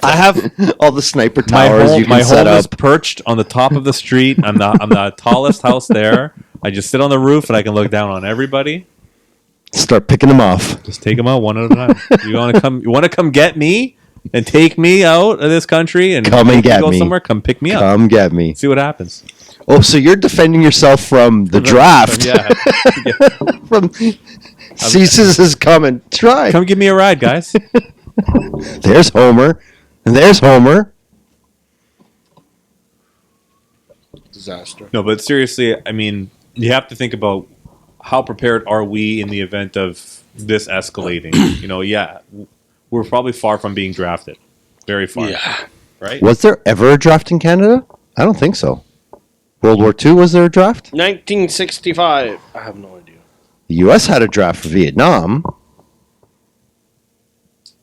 I have. All the sniper My towers home, you can my set home is up. perched on the top of the street. I'm the tallest house there. I just sit on the roof and I can look down on everybody. Start picking them off. Just take them out one at a time. You want to come? You want to come get me and take me out of this country and Come and make me get go me. somewhere? Come pick me up. Come get me. See what happens. Oh, so you're defending yourself from the draft? Yeah. From Ceases is coming. Try. Come give me a ride, guys. There's Homer. And there's Homer. Disaster. No, but seriously, I mean, you have to think about how prepared are we in the event of this escalating. We're probably far from being drafted. Very far. Yeah. Right? Was there ever a draft in Canada? I don't think so. World War II, was there a draft? 1965. I have no idea. The U.S. had a draft for Vietnam.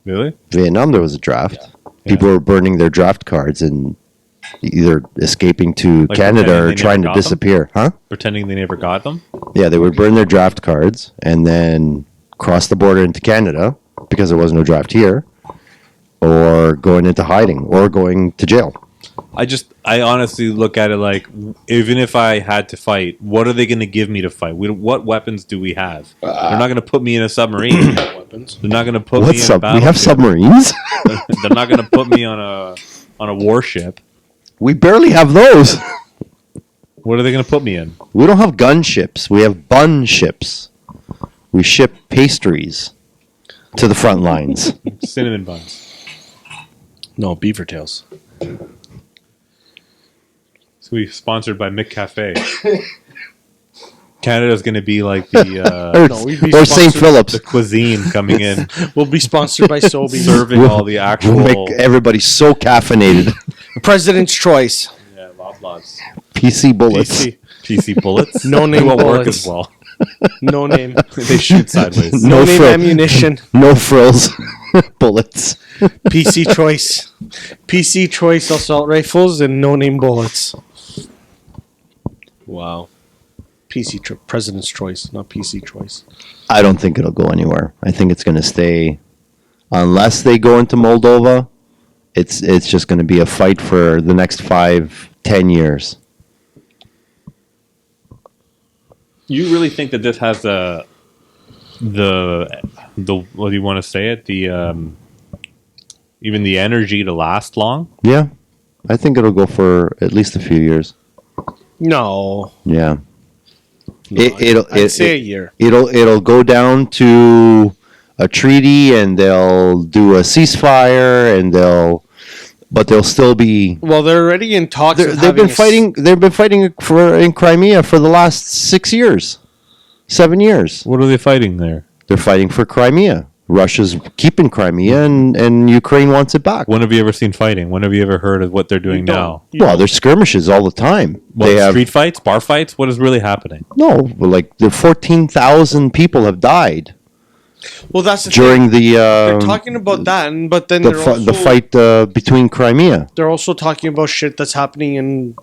Really? Vietnam, there was a draft. People were burning their draft cards and either escaping to Like Canada pretending or they trying never to got them? disappear. Huh? Pretending they never got them? Yeah, they would burn their draft cards and then cross the border into Canada because there was no draft here, or going into hiding or going to jail. I honestly look at it like, even if I had to fight, what are they going to give me to fight? What weapons do we have? They're not going to put me in a submarine. Weapons. They're not going to put me What's in a up? We have battleship. submarines. They're not going to put me on a warship. We barely have those. What are they going to put me in? We don't have gun ships. We have bun ships. We ship pastries to the front lines. Cinnamon buns. No, beaver tails. So we sponsored by McCafe. Canada's going to be like the Or, No, we'd be or St. sponsored- Philip's. the cuisine coming in, We'll be sponsored by Sobeys. serving all the We'll actual. make everybody so caffeinated. President's choice. Yeah, lots. PC bullets. PC bullets. No They name won't work bullets. as well. No name. They shoot sideways. No No name frill. ammunition. No frills. Bullets. PC choice. PC choice assault rifles and no name bullets. Wow. President's choice, not PC choice. I don't think it'll go anywhere. I think it's going to stay, unless they go into Moldova. It's just going to be a fight for the next 5-10 years. You really think that this has the what do you want to say it? The even the energy to last long? Yeah, I think it'll go for at least a few years. No. Yeah. I'd say a year. It'll go down to a treaty, and they'll do a ceasefire, but they'll still be. Well, they're already in talks. They've been fighting. They've been fighting in Crimea for the last 6 years, 7 years. What are they fighting there? They're fighting for Crimea. Russia's keeping Crimea, and Ukraine wants it back. When have you ever seen fighting? When have you ever heard of what they're doing now? Well, there's skirmishes all the time. What, street fights, bar fights? What is really happening? No, like the 14,000 people have died. Well, that's during the. They're talking about that, but then the fight between Crimea. They're also talking about shit that's happening in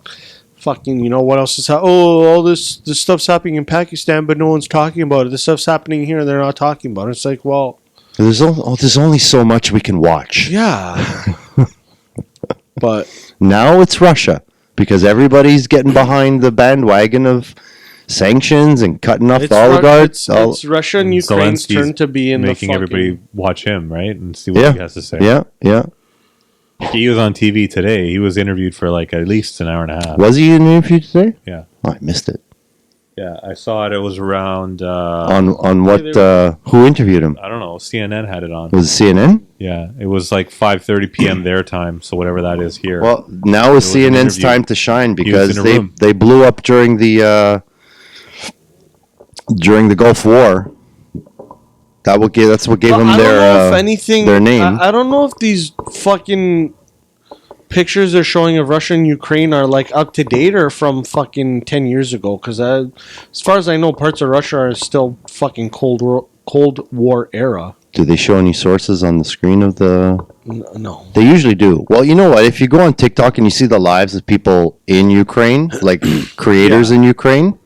fucking. You know what else is happening? Oh, all this stuff's happening in Pakistan, but no one's talking about it. This stuff's happening here, and they're not talking about it. It's like, well, there's only so much we can watch. Yeah. But now it's Russia, because everybody's getting behind the bandwagon of sanctions and cutting off the oligarchs. It's Russia and Ukraine's turn to be in making the everybody watch him, right, and see what he has to say. Yeah. He was on TV today. He was interviewed for like at least an hour and a half. Was he in an interview today? Yeah. Oh, I missed it. Yeah, I saw it. It was around on what? Who interviewed him? I don't know. CNN had it on. Was it CNN? Yeah, it was like 5:30 p.m. their time, so whatever that is here. Well, now is CNN's time to shine, because they blew up during the Gulf War. That's what gave them their name. I don't know if these fucking pictures they're showing of Russia and Ukraine are like up to date or from fucking 10 years ago. Because as far as I know, parts of Russia are still fucking Cold War era. Do they show any sources on the screen of the? No. They usually do. Well, you know what? If you go on TikTok and you see the lives of people in Ukraine, like creators in Ukraine,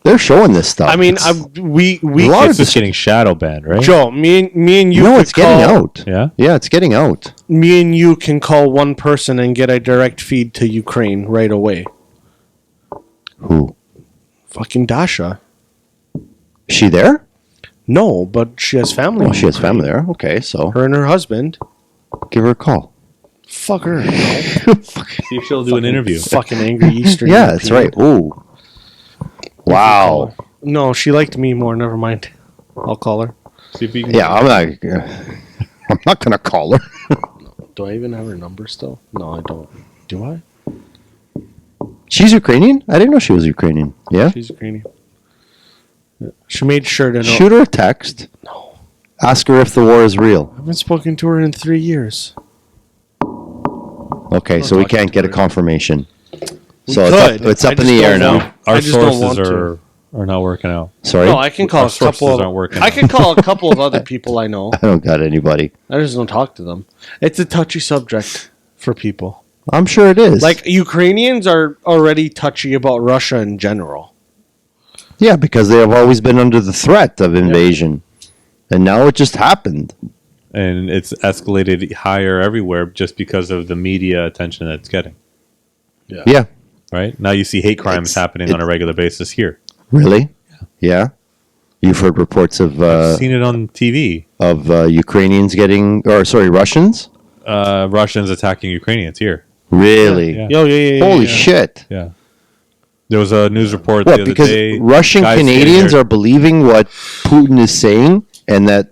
they're showing this stuff. I mean, it's just getting shadow banned, right? Joe, me and you. No, it's getting out. Yeah, it's getting out. Me and you can call one person and get a direct feed to Ukraine right away. Who? Fucking Dasha. Is she there? No, but she has family. Oh, she has family there. Okay, so her and her husband. Give her a call. Fuck her. No. See if she'll do an interview. Fucking angry Eastern. Yeah, that's right. Ooh. Wow. No, she liked me more. Never mind. I'll call her. See if you can. Yeah, I'm not gonna call her. Do I even have her number still? No, I don't. Do I? She's Ukrainian? I didn't know she was Ukrainian. Yeah? She's Ukrainian. She made sure to know. Shoot her a text. No. Ask her if the war is real. I haven't spoken to her in 3 years. Okay, so we can't get a confirmation. So it's up in the air now. Our sources are not working out. Sorry? No, I can call a couple. I can call a couple of other people I know. I don't got anybody. I just don't talk to them. It's a touchy subject for people. I'm sure it is. Like, Ukrainians are already touchy about Russia in general. Yeah, because they have always been under the threat of invasion. And now it just happened. And it's escalated higher everywhere just because of the media attention that it's getting. Yeah. Right? Now you see hate crimes happening on a regular basis here. Really? Yeah. You've heard reports of... I've seen it on TV. Of Ukrainians Russians? Russians attacking Ukrainians here. Really? Yeah. Holy shit. Yeah. There was a news report the other because day. Russian Canadians are believing what Putin is saying, and that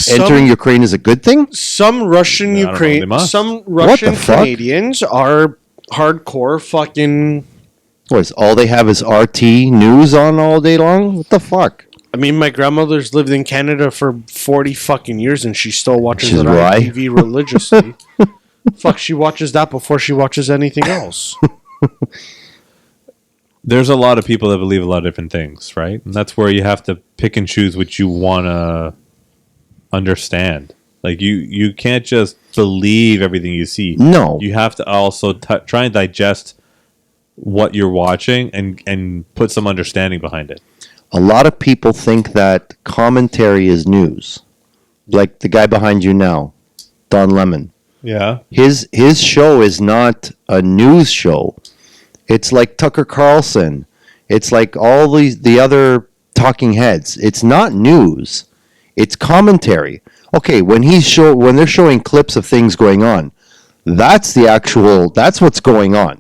entering Ukraine is a good thing? Some Russian Canadians are hardcore fucking... All they have is RT news on all day long? What the fuck? I mean, my grandmother's lived in Canada for 40 fucking years, and she still watches TV religiously. Fuck, she watches that before she watches anything else. There's a lot of people that believe a lot of different things, right? And that's where you have to pick and choose what you want to understand. Like, you can't just believe everything you see. No. You have to also try and digest what you're watching and put some understanding behind it. A lot of people think that commentary is news. Like the guy behind you now, Don Lemon. Yeah. His show is not a news show. It's like Tucker Carlson. It's like all the other talking heads. It's not news. It's commentary. Okay, when they're showing clips of things going on, That's what's going on.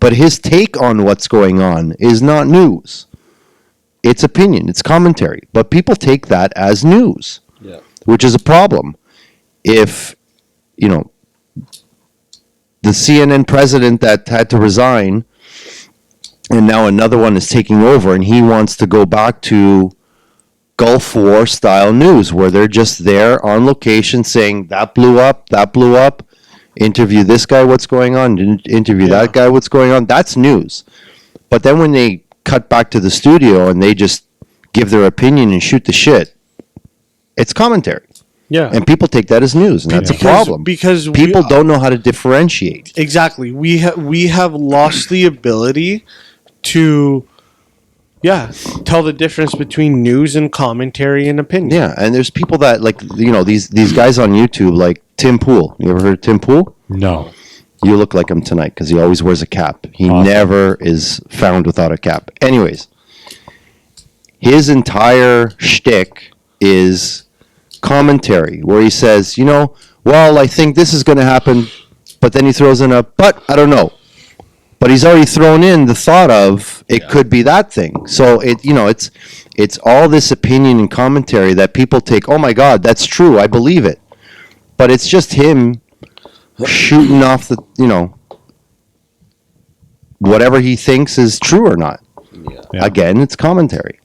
But his take on what's going on is not news. It's opinion, it's commentary. But people take that as news, which is a problem. If, the CNN president that had to resign, and now another one is taking over, and he wants to go back to Gulf War style news, where they're just there on location saying, that blew up, interview this guy, what's going on, interview that guy, what's going on. That's news. But then when they cut back to the studio and they just give their opinion and shoot the shit, it's commentary. Yeah. And people take that as news, and that's a problem. Because people don't know how to differentiate. Exactly. We have lost the ability to tell the difference between news and commentary and opinion. Yeah, and there's people that, like, these guys on YouTube, like Tim Pool. You ever heard of Tim Pool? No. You look like him tonight because he always wears a cap. He Awesome. never is found without a cap. Anyways, his entire shtick is commentary, where he says, well, I think this is going to happen, but then he throws in but I don't know. But he's already thrown in the thought of it could be that thing. So it's all this opinion and commentary that people take, oh my God, that's true, I believe it. But it's just him shooting off the, whatever he thinks is true or not. Yeah. Again, it's commentary.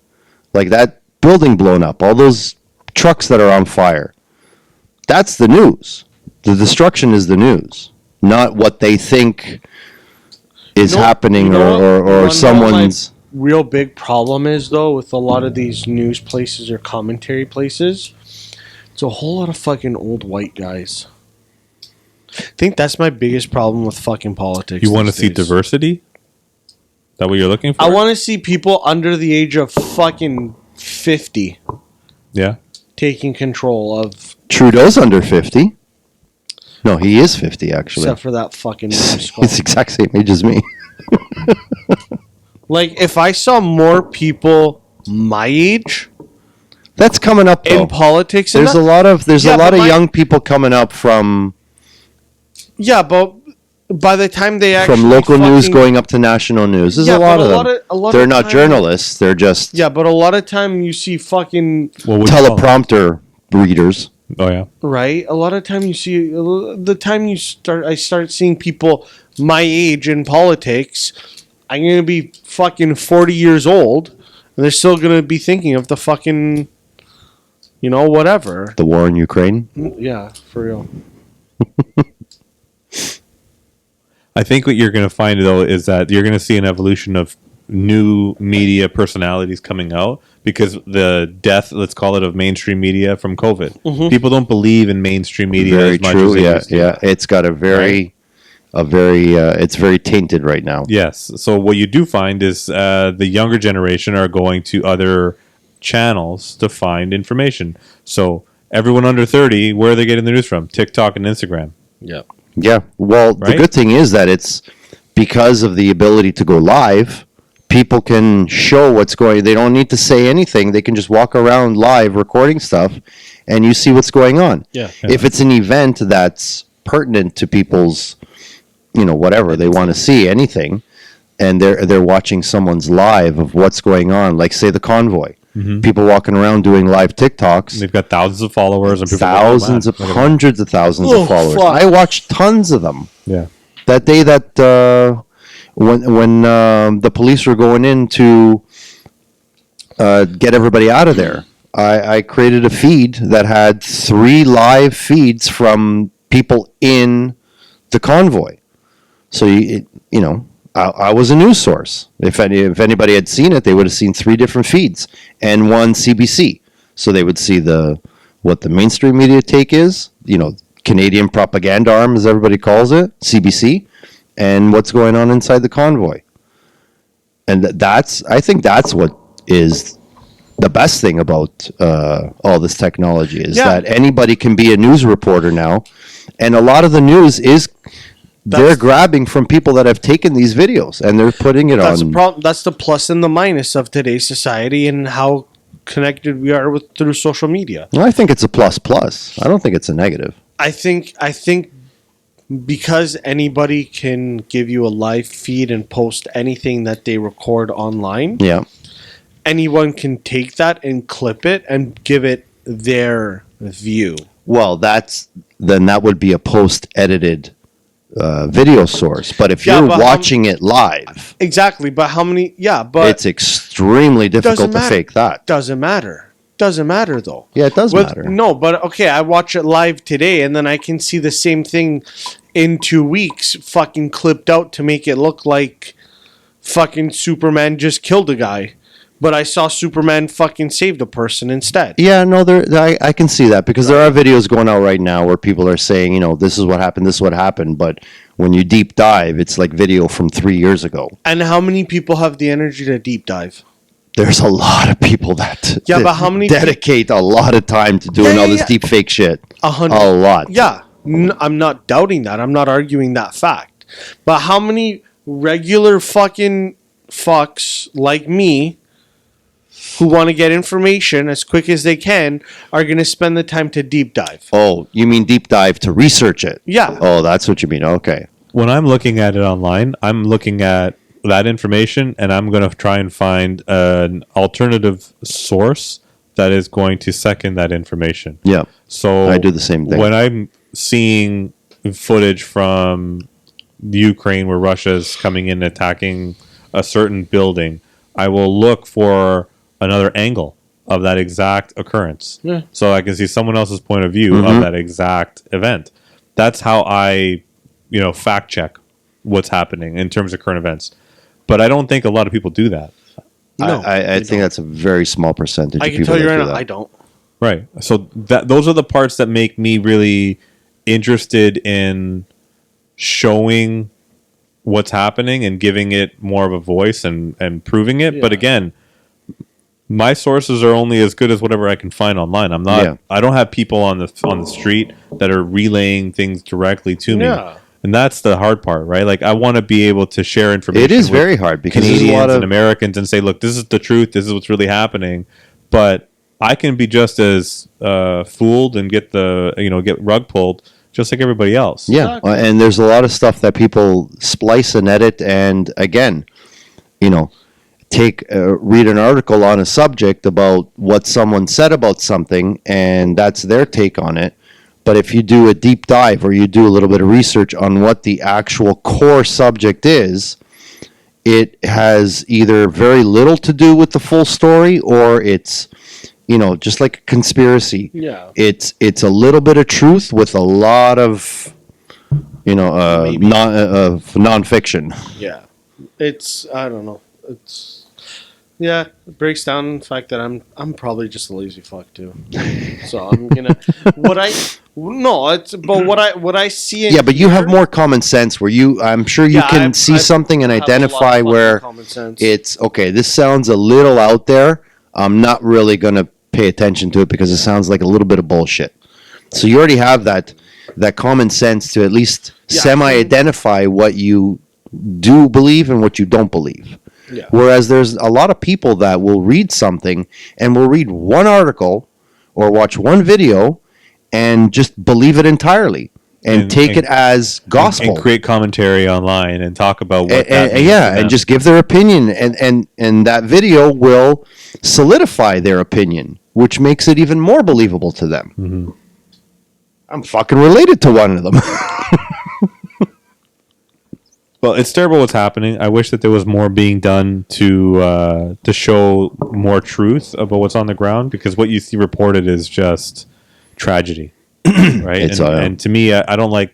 Like that building blown up, all those trucks that are on fire. That's the news. The destruction is the news, not what they think is happening or someone's. My real big problem is, though, with a lot of these news places or commentary places, it's a whole lot of fucking old white guys. I think that's my biggest problem with fucking politics. You want to these see days. diversity? Is that what you're looking for? I want to see people under the age of fucking 50 Yeah. taking control of, Trudeau's under 50. No, he is 50, actually. except for that fucking He's the exact same age as me. Like, if I saw more people my age That's coming up, though. in politics, There's and a lot of but young people coming up from but by the time they actually local news fucking- going up to national news. There's Yeah, a lot but of a them. lot of They're not time- journalists. They're just Yeah, but a lot of time you see fucking What would you call them? teleprompter readers. Oh, yeah. right. A lot of time you see the time I start seeing people my age in politics. I'm gonna be fucking 40 years old, and they're still gonna be thinking of the fucking, whatever. The war in Ukraine. Yeah, for real. I think what you're going to find, though, is that you're going to see an evolution of new media personalities coming out because the death, let's call it, of mainstream media from COVID. Mm-hmm. People don't believe in mainstream media Very as much true. as they Yeah, used to. yeah. It's got it's very tainted right now. Yes. So what you do find is the younger generation are going to other channels to find information. So everyone under 30, where are they getting the news from? TikTok and Instagram. Yeah. Yeah. Well, the Right? good thing is that it's because of the ability to go live, people can show what's going. They don't need to say anything. They can just walk around live recording stuff and you see what's going on. Yeah. If it's an event that's pertinent to people's, whatever they want to see, anything, and they're watching someone's live of what's going on, like say the convoy. People walking around doing live TikToks. They've got thousands of followers and people Thousands of hundreds of thousands Oh, of followers. fuck. I watched tons of them. Yeah. That day that when the police were going in to get everybody out of there, I created a feed that had 3 live feeds from people in the convoy. So I was a news source. If anybody had seen it, they would have seen 3 different feeds and 1 CBC. So they would see what the mainstream media take is, Canadian propaganda arm, as everybody calls it, CBC, and what's going on inside the convoy. And I think that's what is the best thing about all this technology is that anybody can be a news reporter now, and a lot of the news is they're grabbing from people that have taken these videos and they're putting it That's on. the problem. That's the plus and the minus of today's society and how connected we are through social media. Well, I think it's a plus plus. I don't think it's a negative. I think because anybody can give you a live feed and post anything that they record online, Yeah. anyone can take that and clip it and give it their view. Well, that would be a post-edited video source. But if Yeah, you're but watching it live, Exactly, but how many? Yeah, but it's extremely difficult doesn't to matter. fake that. Doesn't matter. Doesn't matter though. Yeah, it does matter. No, but okay, I watch it live today, and then I can see the same thing in 2 weeks, fucking clipped out to make it look like fucking Superman just killed a guy, but I saw Superman fucking saved a person instead. Yeah, no, I can see that because there are videos going out right now where people are saying, this is what happened, this is what happened. But when you deep dive, it's like video from 3 years ago. And how many people have the energy to deep dive? There's a lot of people that But how many dedicate a lot of time to doing all this yeah. deep fake shit. 100. A lot. Yeah, I'm not doubting that. I'm not arguing that fact. But how many regular fucking fucks like me who want to get information as quick as they can are going to spend the time to deep dive? Oh, you mean deep dive to research it? Yeah. Oh, that's what you mean. Okay. When I'm looking at it online, I'm looking at that information and I'm going to try and find an alternative source that is going to second that information. Yeah. So I do the same thing. When I'm seeing footage from Ukraine where Russia's coming in and attacking a certain building, I will look for another angle of that exact occurrence. Yeah. So I can see someone else's point of view of that exact event. That's how I, fact check what's happening in terms of current events. But I don't think a lot of people do that. No, I think that's a very small percentage I of can people tell you that right do now, that. I don't. Right. So those are the parts that make me really interested in showing what's happening and giving it more of a voice and proving it. Yeah. But again, my sources are only as good as whatever I can find online. I'm not. Yeah. I don't have people on the street that are relaying things directly to me. Yeah. And that's the hard part, right? Like I want to be able to share information. It is with very hard because there's a Canadians lot of and Americans and say, look, this is the truth. This is what's really happening. But I can be just as fooled and get get rug pulled just like everybody else. Yeah, Exactly. and there's a lot of stuff that people splice and edit, and again, read an article on a subject about what someone said about something, and that's their take on it. But if you do a deep dive or you do a little bit of research on what the actual core subject is, it has either very little to do with the full story or it's, just like a conspiracy. Yeah. It's a little bit of truth with a lot of, Maybe. nonfiction. Yeah. It's, I don't know. Yeah, it breaks down the fact that I'm probably just a lazy fuck too. So I'm gonna what I see. Yeah, but you have more common sense where I'm sure you can see something and have a lot of identify fucking where common sense. it's okay. This sounds a little out there. I'm not really gonna pay attention to it because it sounds like a little bit of bullshit. So you already have that common sense to at least semi-identify what you do believe and what you don't believe. Yeah. Whereas there's a lot of people that will read something and will read one article or watch one video and just believe it entirely and take it as gospel and create commentary online and talk about what that means to them. and just give their opinion and that video will solidify their opinion, which makes it even more believable to them. Mm-hmm. I'm fucking related to one of them. Well, it's terrible what's happening. I wish that there was more being done to show more truth about what's on the ground, because what you see reported is just tragedy, right? And to me, I don't like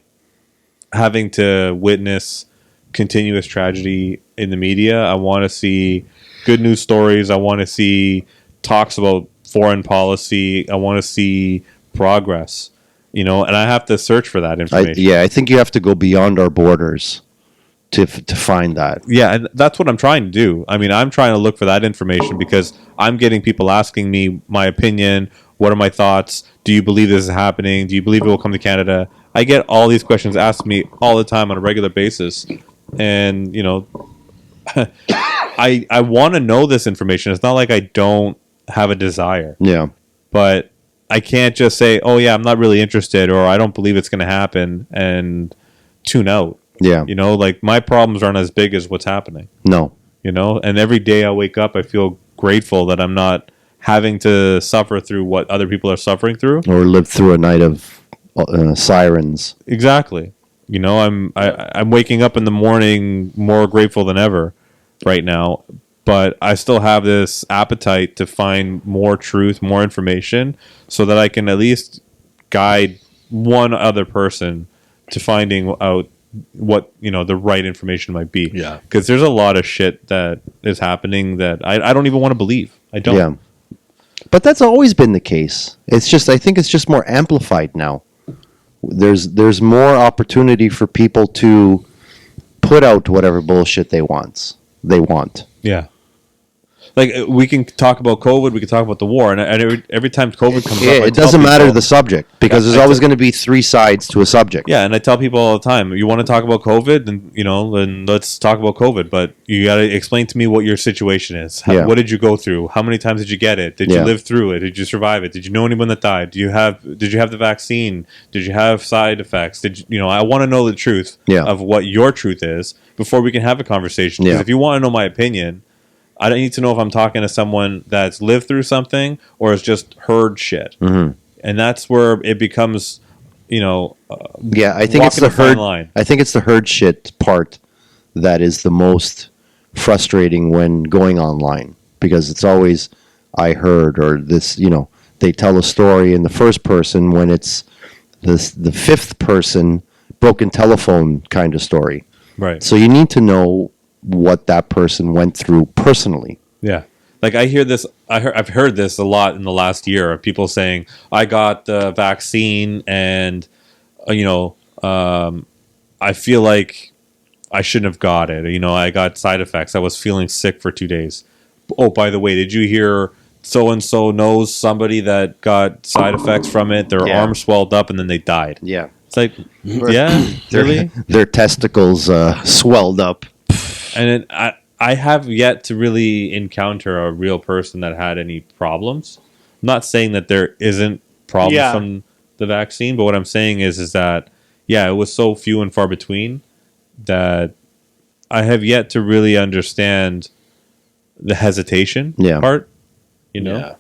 having to witness continuous tragedy in the media. I want to see good news stories. I want to see talks about foreign policy. I want to see progress, and I have to search for that information. I think you have to go beyond our borders to find that. Yeah, and that's what I'm trying to do. I mean, I'm trying to look for that information because I'm getting people asking me my opinion. What are my thoughts? Do you believe this is happening? Do you believe it will come to Canada? I get all these questions asked me all the time on a regular basis. And, I want to know this information. It's not like I don't have a desire. Yeah. But I can't just say, oh, yeah, I'm not really interested or I don't believe it's going to happen. And tune out. Yeah. You know, like my problems aren't as big as what's happening. No. You know, and every day I wake up, I feel grateful that I'm not having to suffer through what other people are suffering through. Or live through a night of sirens. Exactly. You know, I'm waking up in the morning more grateful than ever right now, but I still have this appetite to find more truth, more information, so that I can at least guide one other person to finding out what, you know, the right information might be. Yeah. Because there's a lot of shit that is happening that I don't even want to believe. I don't. Yeah. But that's always been the case. It's just, I think it's just more amplified now. There's more opportunity for people to put out whatever bullshit they want. Yeah. Like we can talk about COVID, we can talk about the war, and every time COVID comes up, I It tell doesn't matter people- the subject, because Yeah, there's always going to be three sides to a subject. Yeah, and I tell people all the time, you want to talk about COVID, then then let's talk about COVID. But you got to explain to me what your situation is. Yeah. What did you go through? How many times did you get it? Did you Yeah. live through it? Did you survive it? Did you know anyone that died? Did you have the vaccine? Did you have side effects? I want to know the truth Yeah. of what your truth is before we can have a conversation. Because Yeah. if you want to know my opinion, I don't need to know if I'm talking to someone that's lived through something or has just heard shit. Mm-hmm. And that's where it becomes, Yeah, I think it's walking the a fine herd. line. I think it's the herd shit part that is the most frustrating when going online, because it's always I heard, or this. They tell a story in the first person when it's the fifth person broken telephone kind of story. Right. So you need to know what that person went through personally. Yeah. Like I hear this, I've heard this a lot in the last year of people saying, I got the vaccine and, I feel like I shouldn't have got it. I got side effects. I was feeling sick for 2 days. Oh, by the way, did you hear so-and-so knows somebody that got side effects from it? Their Yeah. arm swelled up and then they died. Yeah, It's like, yeah, really? their testicles swelled up. And I have yet to really encounter a real person that had any problems. I'm not saying that there isn't problems Yeah. from the vaccine, but what I'm saying is that, yeah, it was so few and far between that I have yet to really understand the hesitation Yeah. part, Yeah.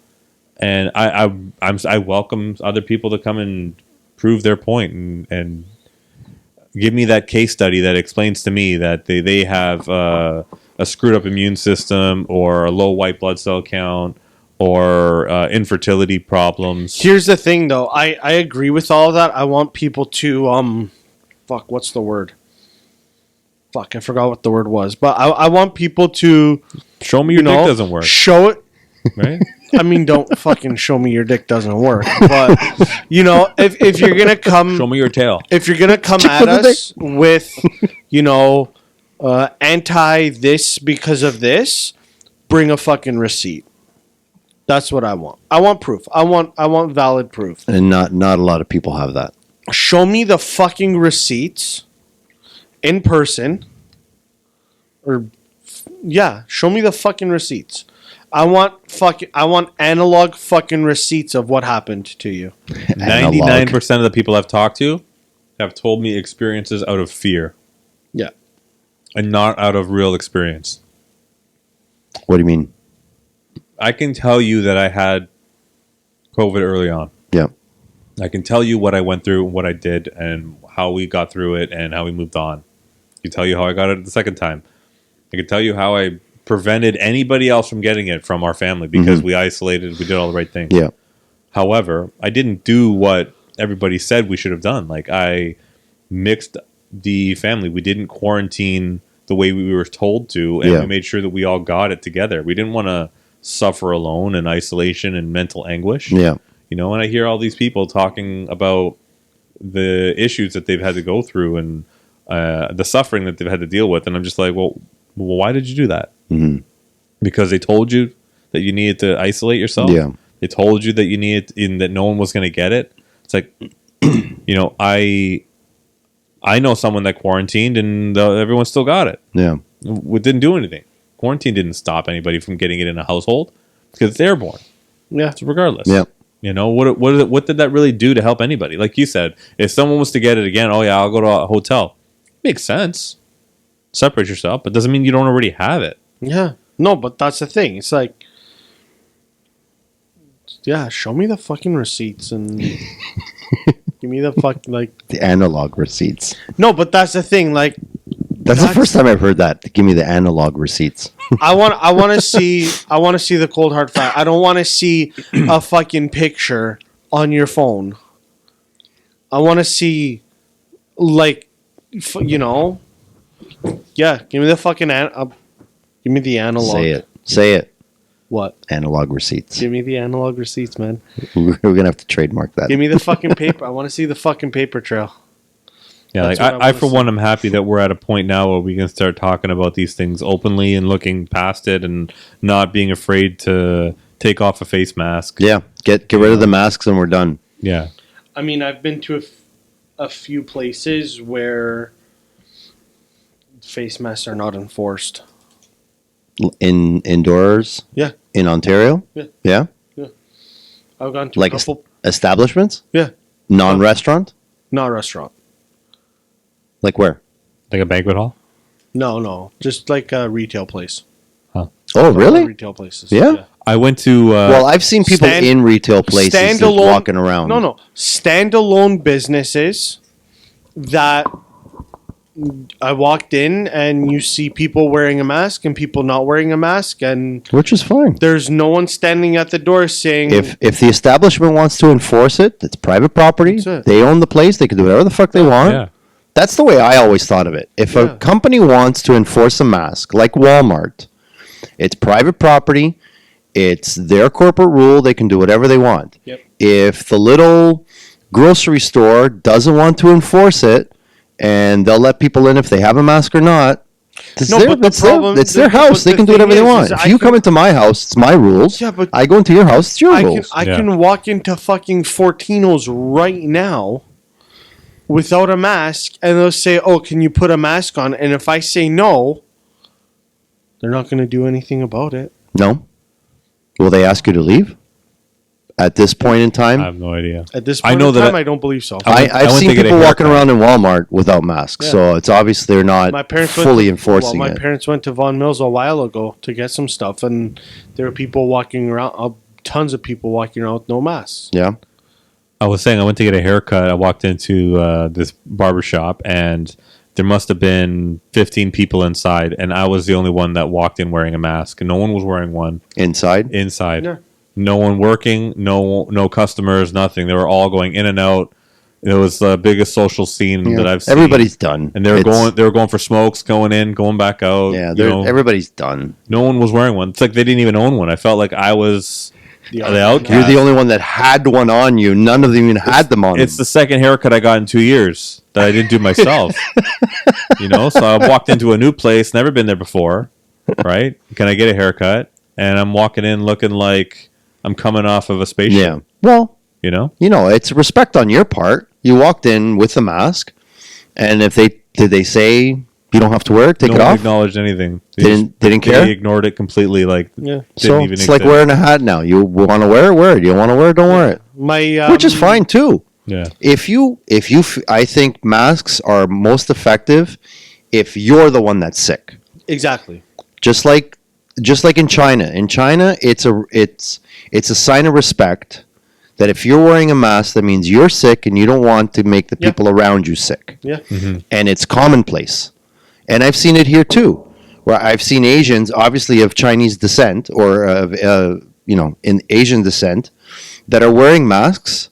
And I welcome other people to come and prove their point and give me that case study that explains to me that they have a screwed up immune system or a low white blood cell count or infertility problems. Here's the thing, though. I agree with all of that. I want people to what's the word? I forgot what the word was. But I want people to Show me your dick doesn't work, show it. right? I mean, don't fucking show me your dick doesn't work. But if you're gonna come, Show me your tail. if you're gonna come at us with, anti this because of this, bring a fucking receipt. That's what I want. I want proof. I want valid proof. And not a lot of people have that. Show me the fucking receipts in person. Show me the fucking receipts. I want analog fucking receipts of what happened to you. 99% of the people I've talked to have told me experiences out of fear Yeah. and not out of real experience. What do you mean? I can tell you that I had COVID early on. Yeah. I can tell you what I went through, what I did, and how we got through it, and how we moved on. I can tell you how I got it the second time. I can tell you how I prevented anybody else from getting it from our family because we isolated, we did all the right things. Yeah. However, I didn't do what everybody said we should have done. Like I mixed the family. We didn't quarantine the way we were told to, and Yeah. we made sure that we all got it together. We didn't want to suffer alone in isolation and mental anguish. Yeah. And I hear all these people talking about the issues that they've had to go through and the suffering that they've had to deal with. And I'm just like, well, why did you do that? Mm-hmm. Because they told you that you needed to isolate yourself. Yeah. They told you that you needed that no one was going to get it. It's like, I know someone that quarantined and everyone still got it. Yeah. It didn't do anything. Quarantine didn't stop anybody from getting it in a household because it's airborne. Yeah. So regardless. Yeah. What did that really do to help anybody? Like you said, if someone was to get it again, oh yeah, I'll go to a hotel. Makes sense. Separate yourself, but doesn't mean you don't already have it. Yeah. No, but that's the thing. It's like, yeah, show me the fucking receipts and give me the The analog receipts. No, but that's the thing. Like, That's the first time I've heard that. Give me the analog receipts. I want to see the cold hard fact. I don't want to see a fucking picture on your phone. I want to see, like, yeah. Give me the fucking give me the analog. Say it. What? Analog receipts. Give me the analog receipts, man. We're gonna have to trademark that. Give me the fucking paper. I want to see the fucking paper trail. Yeah, That's like what I wanna for see. one, am happy that we're at a point now where we can start talking about these things openly and looking past it and not being afraid to take off a face mask. Yeah, get rid of the masks and we're done. Yeah. I mean, I've been to a few places where face masks are not enforced. Indoors. Yeah. In Ontario. Yeah. Yeah. I've gone to Like a couple. establishments. Yeah. Non-restaurant. Not a restaurant. Like where? Like a banquet hall? No. Just like a retail place. Oh, A really? retail places. Yeah? I went to Well, I've seen people in retail places just walking around. No. Standalone businesses that I walked in and you see people wearing a mask and people not wearing a mask, and Which is fine. there's no one standing at the door saying, If the establishment wants to enforce it, it's private property. That's it. They own the place. They can do whatever the fuck they want. yeah. That's the way I always thought of it. If Yeah. a company wants to enforce a mask, like Walmart, it's private property. It's their corporate rule. They can do whatever they want. Yep. If the little grocery store doesn't want to enforce it, and they'll let people in if they have a mask or not, it's No, but the problem- it's their but house. They the can do thing whatever they is want. If I you can- come into my house, it's my rules. Yeah, but I go into your house, it's your rules. I Yeah. can walk into fucking Fortino's right now without a mask, and they'll say, "Oh, can you put a mask on?" And if I say no, they're not going to do anything about it. No. Will they ask you to leave? At this point in I time, have no idea. At this I point know in that time, I- I don't believe so. I I've went seen to get a people walking haircut. around in Walmart without masks, Yeah. so it's obvious they're not My parents fully went enforcing my it. parents went to Von Mills a while ago to get some stuff, and there were people walking around, tons of people walking around with no masks. Yeah, I was saying I went to get a haircut. I walked into this barber shop and there must have been 15 people inside, and I was the only one that walked in wearing a mask. No one was wearing one inside. inside. Yeah. No one working, no customers, nothing. They were all going in and out. It was the biggest social scene that I've seen. Everybody's done, and they were going for smokes, going in, going back out. Yeah, you know, everybody's done. no one was wearing one. It's like they didn't even own one. I felt like I was the outcast. You're the only one that had one on you. None of them even had them on. It's them. the second haircut I got in 2 years that I didn't do myself. So I walked into a new place, never been there before, right? Can I get a haircut? And I'm walking in looking like I'm coming off of a spaceship. Yeah. Well, You know? it's respect on your part. You walked in with the mask, and if they say you don't have to wear it, take no it one off. acknowledged anything. They didn't care? They ignored it completely. Like, Yeah. didn't So even it's like exist. wearing a hat now. You want to wear it, wear it. You don't want to wear it, don't wear it. Which is fine too. Yeah. I think masks are most effective if you're the one that's sick. Exactly. Just like in China. In China, it's a sign of respect that if you're wearing a mask, that means you're sick and you don't want to make the Yeah. people around you sick. Yeah. And it's commonplace. And I've seen it here too, where I've seen Asians, obviously of Chinese descent or of in Asian descent, that are wearing masks,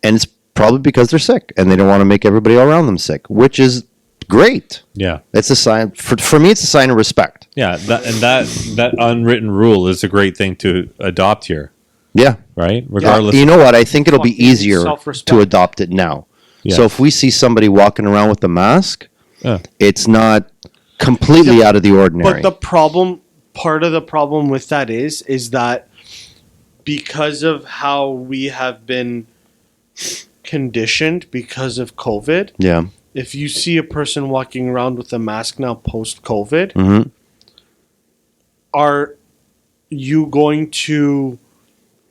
and it's probably because they're sick and they don't want to make everybody around them sick, which is great. Yeah. It's a sign for me. It's a sign of respect. Yeah. That unwritten rule is a great thing to adopt here, Yeah. right? Regardless. You know what? I think it'll be Fucking easier self-respect. to adopt it now. Yeah. So if we see somebody walking around with a mask, Yeah. it's not completely out of the ordinary. But part of the problem with that is that because of how we have been conditioned because of COVID, yeah. if you see a person walking around with a mask now post COVID, Hmm. are you going to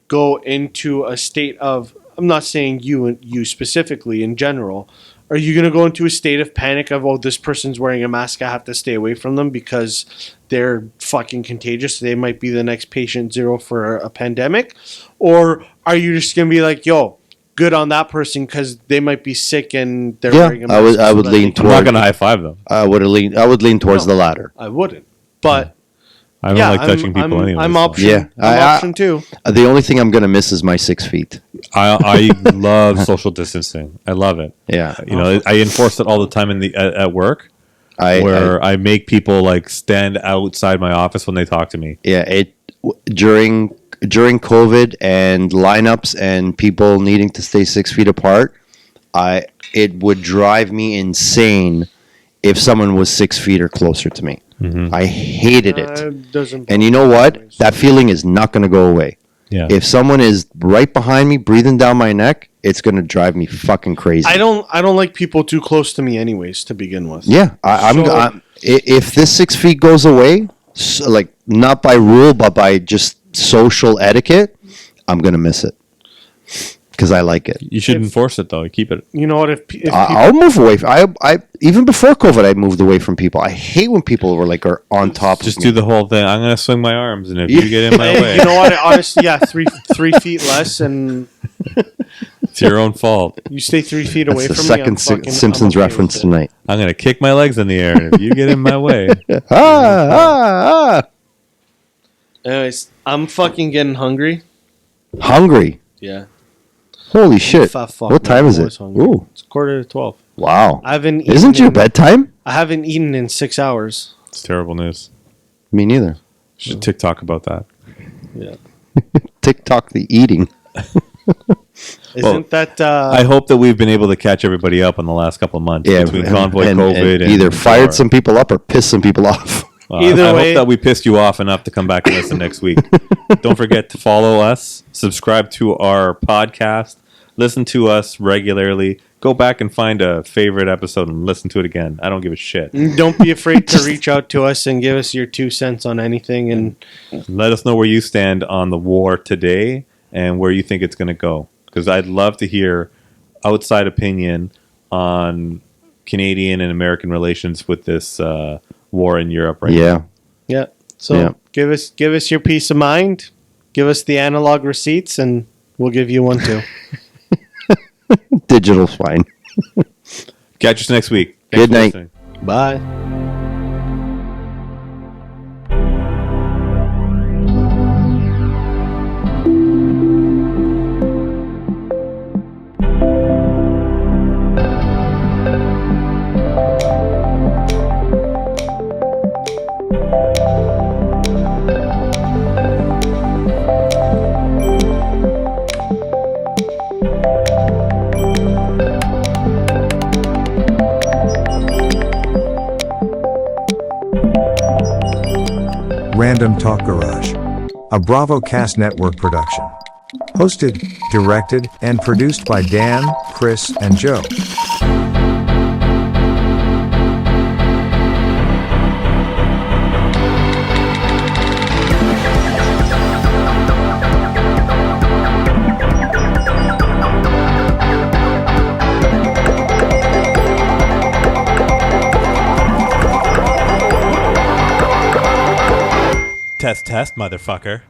go into a state of, I'm not saying you specifically, in general, Are you going to go into a state of panic of, oh, this person's wearing a mask, I have to stay away from them because they're fucking contagious, they might be the next patient zero for a pandemic? Or are you just going to be like, yo, good on that person because they might be sick and they're wearing a mask? I would lean I'm not toward. going to high five them. I would lean towards the latter. I wouldn't. But I don't like touching people anyway. I'm so. option. Yeah, I'm option two. The only thing I'm gonna miss is my 6 feet. I love social distancing. I love it. Yeah, You know, I enforce it all the time at work, I I make people like stand outside my office when they talk to me. during COVID and lineups and people needing to stay 6 feet apart, it would drive me insane if someone was 6 feet or closer to me. Mm-hmm. I hated it. Doesn't. And you know what? That feeling is not going to go away. Yeah. If someone is right behind me, breathing down my neck, it's going to drive me fucking crazy. I don't like people too close to me, anyways, to begin with. Yeah, if this 6 feet goes away, like not by rule but by just social etiquette, I'm going to miss it because I like it. You should enforce it though. Keep it. You know what? If people, I'll move away. I even before COVID, I moved away from people. I hate when people are on top. Just of do me. the whole thing. I'm gonna swing my arms, and if you get in my way, you know what? Honestly, yeah, 3 feet less, and it's your own fault. you stay 3 feet away That's the from me. I'm second fucking- Simpsons I'm okay reference with it. tonight. I'm gonna kick my legs in the air, and if you get in my way, Anyways, I'm fucking getting hungry. Hungry. Yeah. Holy shit! Fuck, What time man, is I'm it? always hungry. Ooh, It's 11:45. wow! I haven't eaten Isn't your in- bedtime? I haven't eaten in 6 hours. it's terrible news. Me neither. Should TikTok about that. Yeah. TikTok the eating. Isn't that? I hope that we've been able to catch everybody up in the last couple of months between convoy, COVID, and either fired war. some people up or pissed some people off. Either I way- hope that we pissed you off enough to come back and listen next week. Don't forget to follow us, subscribe to our podcast, listen to us regularly. Go back and find a favorite episode and listen to it again. I don't give a shit. Don't be afraid to reach out to us and give us your 2 cents on anything. And Let us know where you stand on the war today and where you think it's going to go. Because I'd love to hear outside opinion on Canadian and American relations with this war in Europe right now. Yeah. yeah, so Yeah. give us your peace of mind. Give us the analog receipts, and we'll give you one too. Digital's fine. Catch us next week. Good for night. listening. Bye. Random Talk Garage, a BravoCast network production. Hosted, directed, and produced by Dan, Chris, and Joe. Test, test, motherfucker.